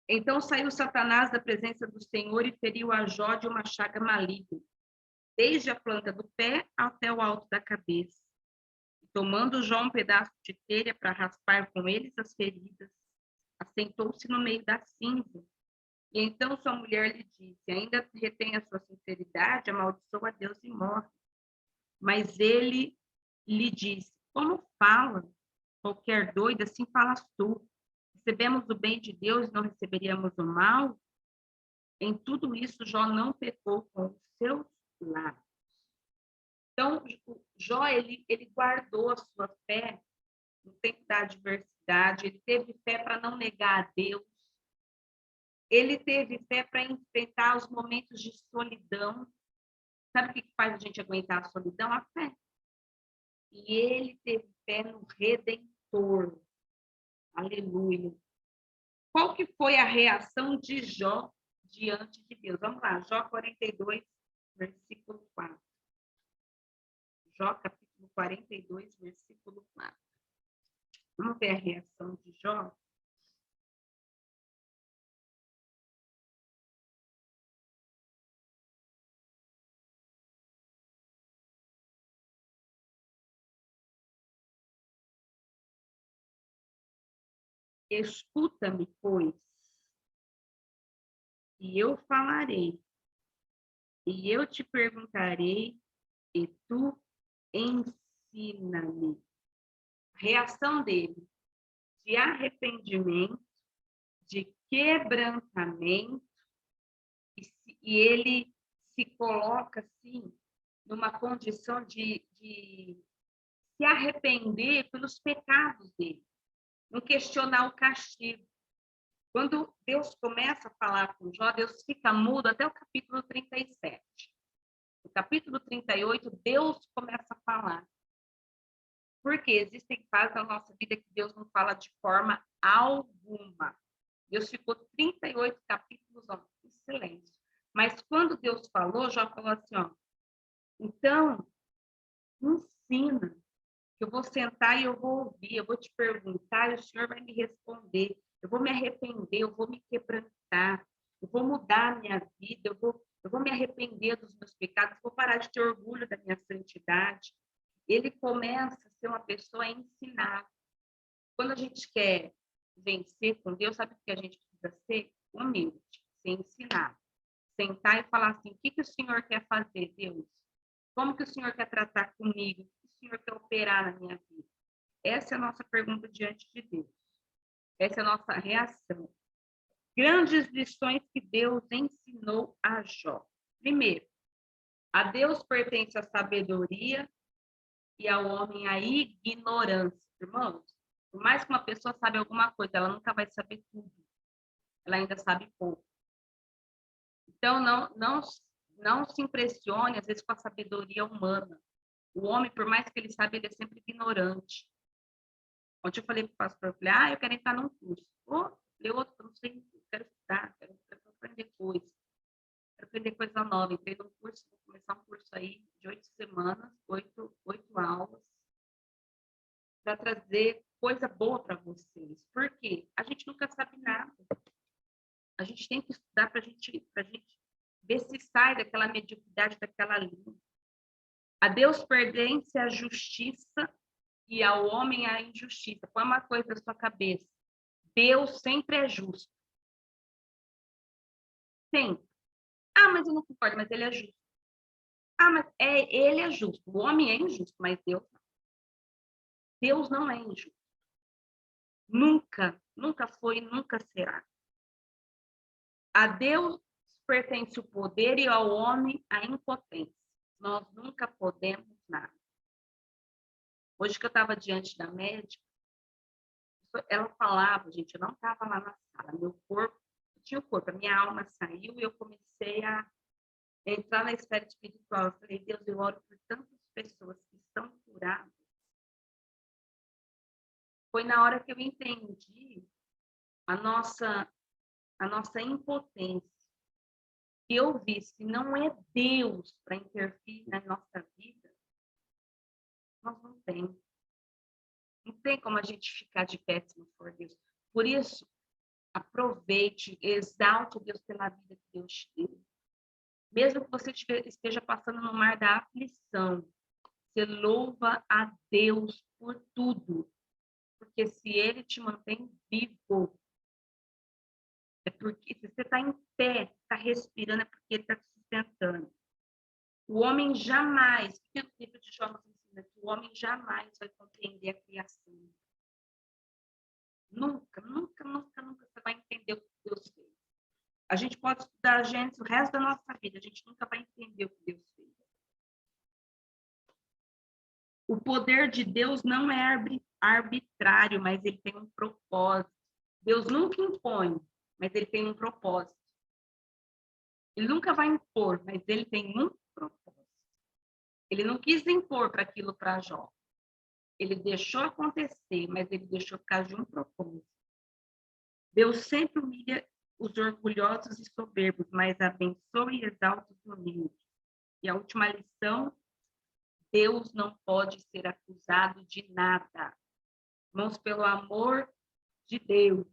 Então saiu Satanás da presença do Senhor e feriu a Jó de uma chaga maligna, desde a planta do pé até o alto da cabeça. E, tomando Jó um pedaço de telha para raspar com eles as feridas, assentou-se no meio da cinza. E então sua mulher lhe disse: ainda retém a sua sinceridade, amaldiçoa a Deus e morre. Mas ele lhe disse: como fala qualquer doido, assim falas tu. Recebemos o bem de Deus e não receberíamos o mal? Em tudo isso, Jó não pecou com os seus lábios. Então, Jó, ele guardou a sua fé no tempo da adversidade, ele teve fé para não negar a Deus, ele teve fé para enfrentar os momentos de solidão. Sabe o que faz a gente aguentar a solidão? A fé. E ele teve fé no Redentor. Aleluia. Qual que foi a reação de Jó diante de Deus? Vamos lá, Jó 42, versículo 4. Jó, capítulo 42, versículo 4. Vamos ver a reação de Jó? Escuta-me, pois, e eu falarei, e eu te perguntarei, e tu ensina-me. Reação dele, de arrependimento, de quebrantamento, e ele se coloca, assim, numa condição de se arrepender pelos pecados dele, não questionar o castigo. Quando Deus começa a falar com Jó, Deus fica mudo até o capítulo 37. No capítulo 38, Deus começa a falar. Porque existem fases na nossa vida que Deus não fala de forma alguma. Deus ficou 38 capítulos em silêncio. Mas quando Deus falou, Jó falou assim, ó, então, ensina, que eu vou sentar e eu vou ouvir, eu vou te perguntar e o Senhor vai me responder. Eu vou me arrepender, eu vou me quebrantar, eu vou mudar a minha vida, eu vou me arrepender dos meus pecados, vou parar de ter orgulho da minha santidade. Ele começa a ser uma pessoa ensinada. Quando a gente quer vencer com Deus, sabe o que a gente precisa ser? Humilde, ser ensinado. Sentar e falar assim, o que o Senhor quer fazer, Deus? Como que o Senhor quer tratar comigo? O que o Senhor quer operar na minha vida? Essa é a nossa pergunta diante de Deus. Essa é a nossa reação. Grandes lições que Deus ensinou a Jó. Primeiro, a Deus pertence a sabedoria e ao homem a ignorância. Irmãos, por mais que uma pessoa saiba alguma coisa, ela nunca vai saber tudo. Ela ainda sabe pouco. Então, não se impressione, às vezes, com a sabedoria humana. O homem, por mais que ele saiba, ele é sempre ignorante. Ontem eu falei para o pastor, eu falei, eu quero entrar num curso. Eu não sei, eu quero estudar, quero aprender coisa. Quero aprender coisa nova. Entrei num curso, vou começar um curso aí de 8 semanas, 8 aulas, para trazer coisa boa para vocês. Por quê? A gente nunca sabe nada. A gente tem que estudar para a gente ver se sai daquela mediocridade, daquela linha. A Deus pertence a justiça e ao homem a injustiça. Põe uma coisa na sua cabeça. Deus sempre é justo. Sempre. Mas eu não concordo, mas ele é justo. Mas ele é justo. O homem é injusto, mas Deus não. Deus não é injusto. Nunca foi e nunca será. A Deus pertence o poder e ao homem a impotência. Nós nunca podemos nada. Hoje que eu estava diante da médica, ela falava, gente, eu não estava lá na sala, meu corpo, eu tinha o corpo, a minha alma saiu e eu comecei a entrar na esfera espiritual. Eu falei, Deus, eu oro por tantas pessoas que estão curadas. Foi na hora que eu entendi a nossa impotência. E eu vi, se não é Deus para intervir na nossa vida, nós não temos. Não tem como a gente ficar de pé se não for Deus. Por isso, aproveite, exalte Deus pela vida que Deus te deu. Mesmo que você esteja passando no mar da aflição, você louva a Deus por tudo. Porque se Ele te mantém vivo, é porque se você está em pé, está respirando, é porque Ele está te sustentando. O homem jamais, porque o livro de Jó nos ensina que o homem jamais vai compreender a criação. Nunca você vai entender o que Deus fez. A gente pode estudar a Gênesis o resto da nossa vida, a gente nunca vai entender o que Deus fez. O poder de Deus não é arbitrário, mas ele tem um propósito. Deus nunca impõe, mas ele tem um propósito. Ele nunca vai impor, mas ele tem um propósito. Ele não quis impor para aquilo para Jó. Ele deixou acontecer, mas ele deixou por causa de um propósito. Deus sempre humilha os orgulhosos e soberbos, mas abençoa e exalta os humildes. E a última lição, Deus não pode ser acusado de nada. Irmãos, pelo amor de Deus,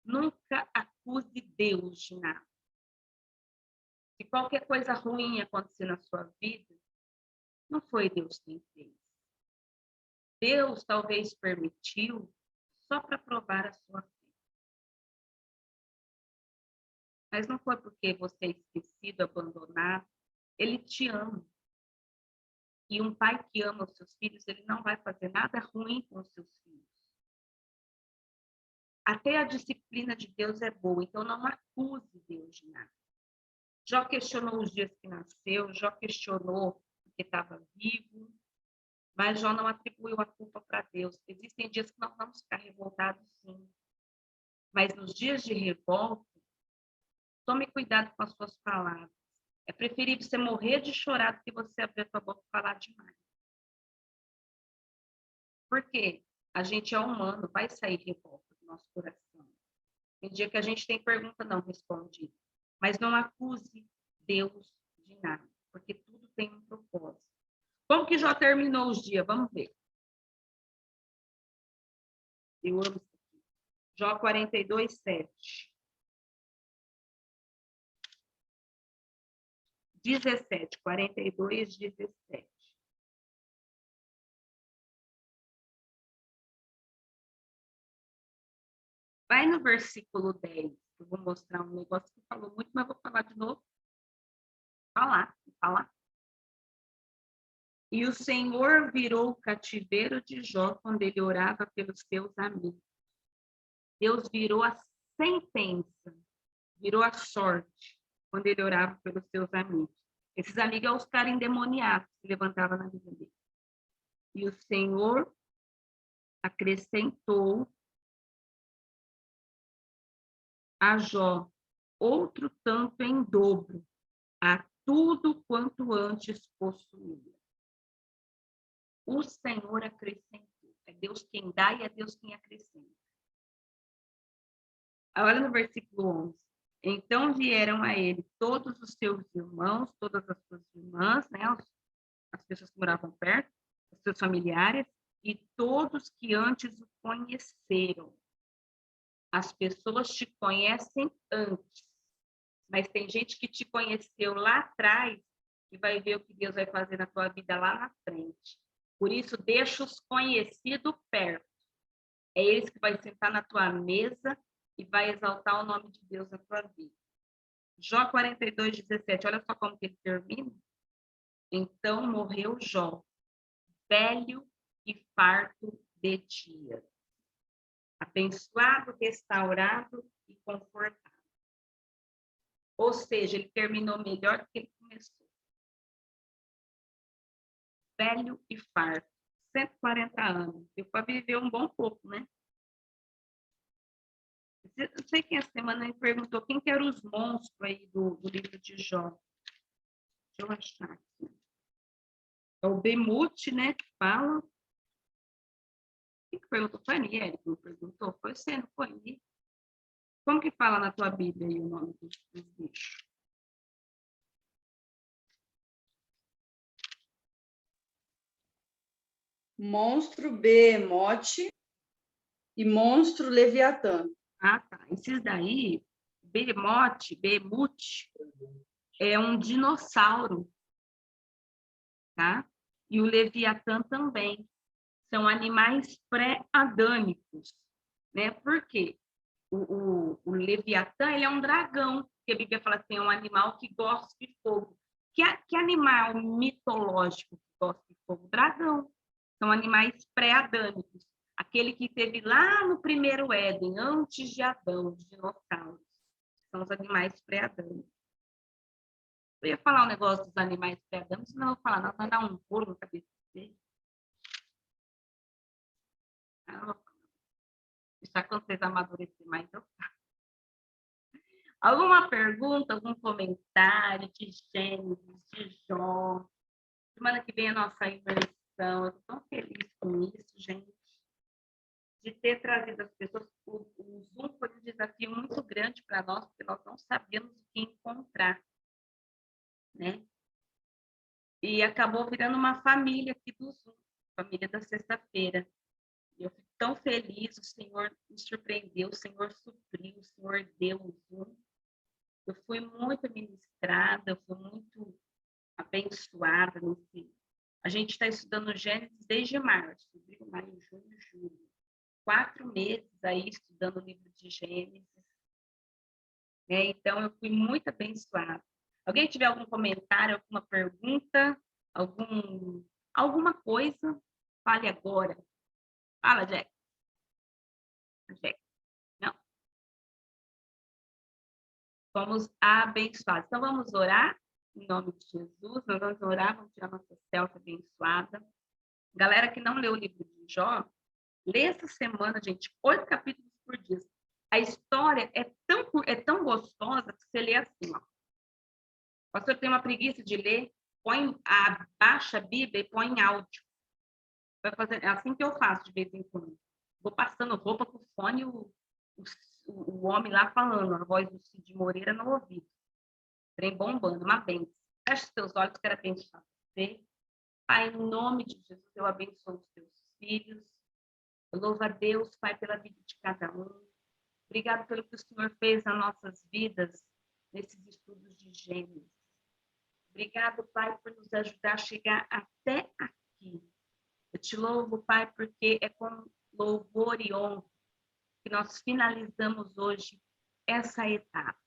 nunca acuse Deus de nada. Se qualquer coisa ruim acontecer na sua vida, não foi Deus quem fez. Deus talvez permitiu só para provar a sua fé. Mas não foi porque você é esquecido, abandonado. Ele te ama. E um pai que ama os seus filhos, ele não vai fazer nada ruim com os seus filhos. Até a disciplina de Deus é boa, então não acuse Deus de nada. Jó questionou os dias que nasceu, Jó questionou porque estava vivo, mas Jó não atribuiu a culpa para Deus. Existem dias que nós vamos ficar revoltados, sim. Mas nos dias de revolta, tome cuidado com as suas palavras. É preferível você morrer de chorar do que você abrir a sua boca e falar demais. Por quê? A gente é humano, vai sair revolta do nosso coração. Tem dia que a gente tem pergunta não respondida. Mas não acuse Deus de nada, porque tudo tem um propósito. Como que Jó terminou os dias? Vamos ver. Eu amo isso aqui. Jó 42, 7. 17, 42, 17. Vai no versículo 10. Eu vou mostrar um negócio que falou muito, mas vou falar de novo. Falar. E o Senhor virou o cativeiro de Jó quando ele orava pelos seus amigos. Deus virou a sentença, virou a sorte quando ele orava pelos seus amigos. Esses amigos são os caras endemoniados que levantavam na vida dele. E o Senhor acrescentou a Jó outro tanto em dobro a tudo quanto antes possuía. O Senhor acrescentou. É Deus quem dá e é Deus quem acrescenta. Olha no versículo 11. Então vieram a ele todos os seus irmãos, todas as suas irmãs, né, as pessoas que moravam perto, os seus familiares, e todos que antes o conheceram. As pessoas te conhecem antes, mas tem gente que te conheceu lá atrás e vai ver o que Deus vai fazer na tua vida lá na frente. Por isso, deixa os conhecidos perto. É eles que vai sentar na tua mesa e vai exaltar o nome de Deus na tua vida. Jó 42, 17. Olha só como que ele termina. Então morreu Jó, velho e farto de dias, abençoado, restaurado e confortado. Ou seja, ele terminou melhor do que ele começou. Velho e farto, 140 anos. Deu para viver um bom pouco, né? Eu sei que essa semana me perguntou quem que eram os monstros aí do livro de Jó. Deixa eu achar aqui. É o Bemute, né, que fala. Quem que perguntou? Foi a Aniele que me perguntou? Foi você, não foi? Como que fala na tua Bíblia aí o nome dos bichos? Monstro Behemote e monstro Leviatã. Ah, tá. Esses daí, Bemute, é um dinossauro, tá? E o Leviatã também. São animais pré-adâmicos, né? Por quê? O Leviatã, ele é um dragão, que a Bíblia fala assim, é um animal que gosta de fogo. Que animal mitológico que gosta de fogo? Dragão. São animais pré-adâmicos. Aquele que teve lá no primeiro Éden, antes de Adão, os dinossauros. São os animais pré-adâmicos. Eu ia falar um negócio dos animais pré-adâmicos, não vou falar, não, vai dar um pulo na cabeça dele. Deixar quando vocês amadurecerem mais, eu falo. Alguma pergunta, algum comentário de Gênesis, de Jó? Semana que vem a nossa imersão. Eu estou tão feliz com isso, gente. De ter trazido as pessoas. O Zoom foi um desafio muito grande para nós, porque nós não sabíamos o que encontrar, né? E acabou virando uma família aqui do Zoom, família da sexta-feira. Eu fico tão feliz, o Senhor me surpreendeu, o Senhor supriu, o Senhor deu o Zoom. Eu fui muito ministrada, eu fui muito abençoada. A gente está estudando Gênesis desde março, viu? Maio, junho, julho. 4 meses aí estudando o livro de Gênesis. Então, eu fui muito abençoada. Alguém tiver algum comentário, alguma pergunta, alguma coisa? Fale agora. Fala, Jack. Jack. Não. Vamos abençoar. Então, vamos orar em nome de Jesus. Nós vamos orar, vamos tirar nossa selfie abençoada. Galera que não leu o livro de Jó, lê essa semana, gente, 8 capítulos por dia. A história é tão gostosa que você lê assim, ó. O pastor tem uma preguiça de ler, baixa a Bíblia e põe em áudio. Vai fazer, é assim que eu faço de vez em quando. Vou passando roupa com o fone, o homem lá falando, a voz do Cid Moreira no ouvido. Trem bombando, uma bênção. Feche os teus olhos, quero abençoar você. Pai, em nome de Jesus, eu abençoo os teus filhos. Eu louvo a Deus, Pai, pela vida de cada um. Obrigado pelo que o Senhor fez nas nossas vidas, nesses estudos de Gênesis. Obrigado, Pai, por nos ajudar a chegar até aqui. Eu te louvo, Pai, porque é com louvor e honra que nós finalizamos hoje essa etapa.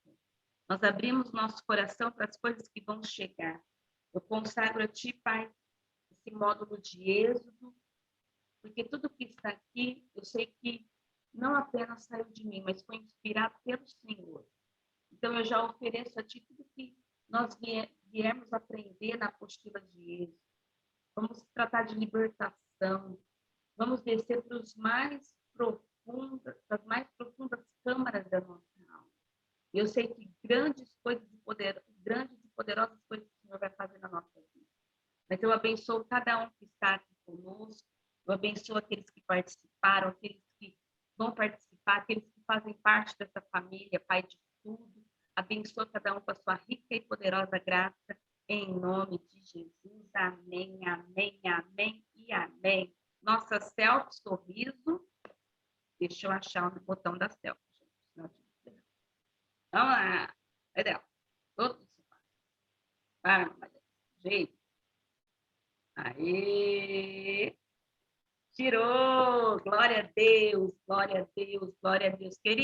Nós abrimos nosso coração para as coisas que vão chegar. Eu consagro a Ti, Pai, esse módulo de Êxodo, porque tudo que está aqui, eu sei que não apenas saiu de mim, mas foi inspirado pelo Senhor. Então, eu já ofereço a Ti tudo que nós viermos aprender na apostila de Êxodo. Vamos tratar de libertação. Vamos descer para as mais profundas câmaras da nossa alma. Eu sei que grandes e poderosas coisas que o Senhor vai fazer na nossa vida. Mas eu abençoo cada um que está aqui conosco. Eu abençoo aqueles que participaram, aqueles que vão participar, aqueles que fazem parte dessa família, Pai de tudo. Abençoa cada um com a sua rica e poderosa graça. Em nome de Jesus. Amém, amém, amém e amém. Nossa selfie, sorriso. Deixa eu achar o botão da selfie. Vamos lá. Vai dela. Todo vai, jeito. Aí. Tirou. Glória a Deus, glória a Deus, glória a Deus. Querido.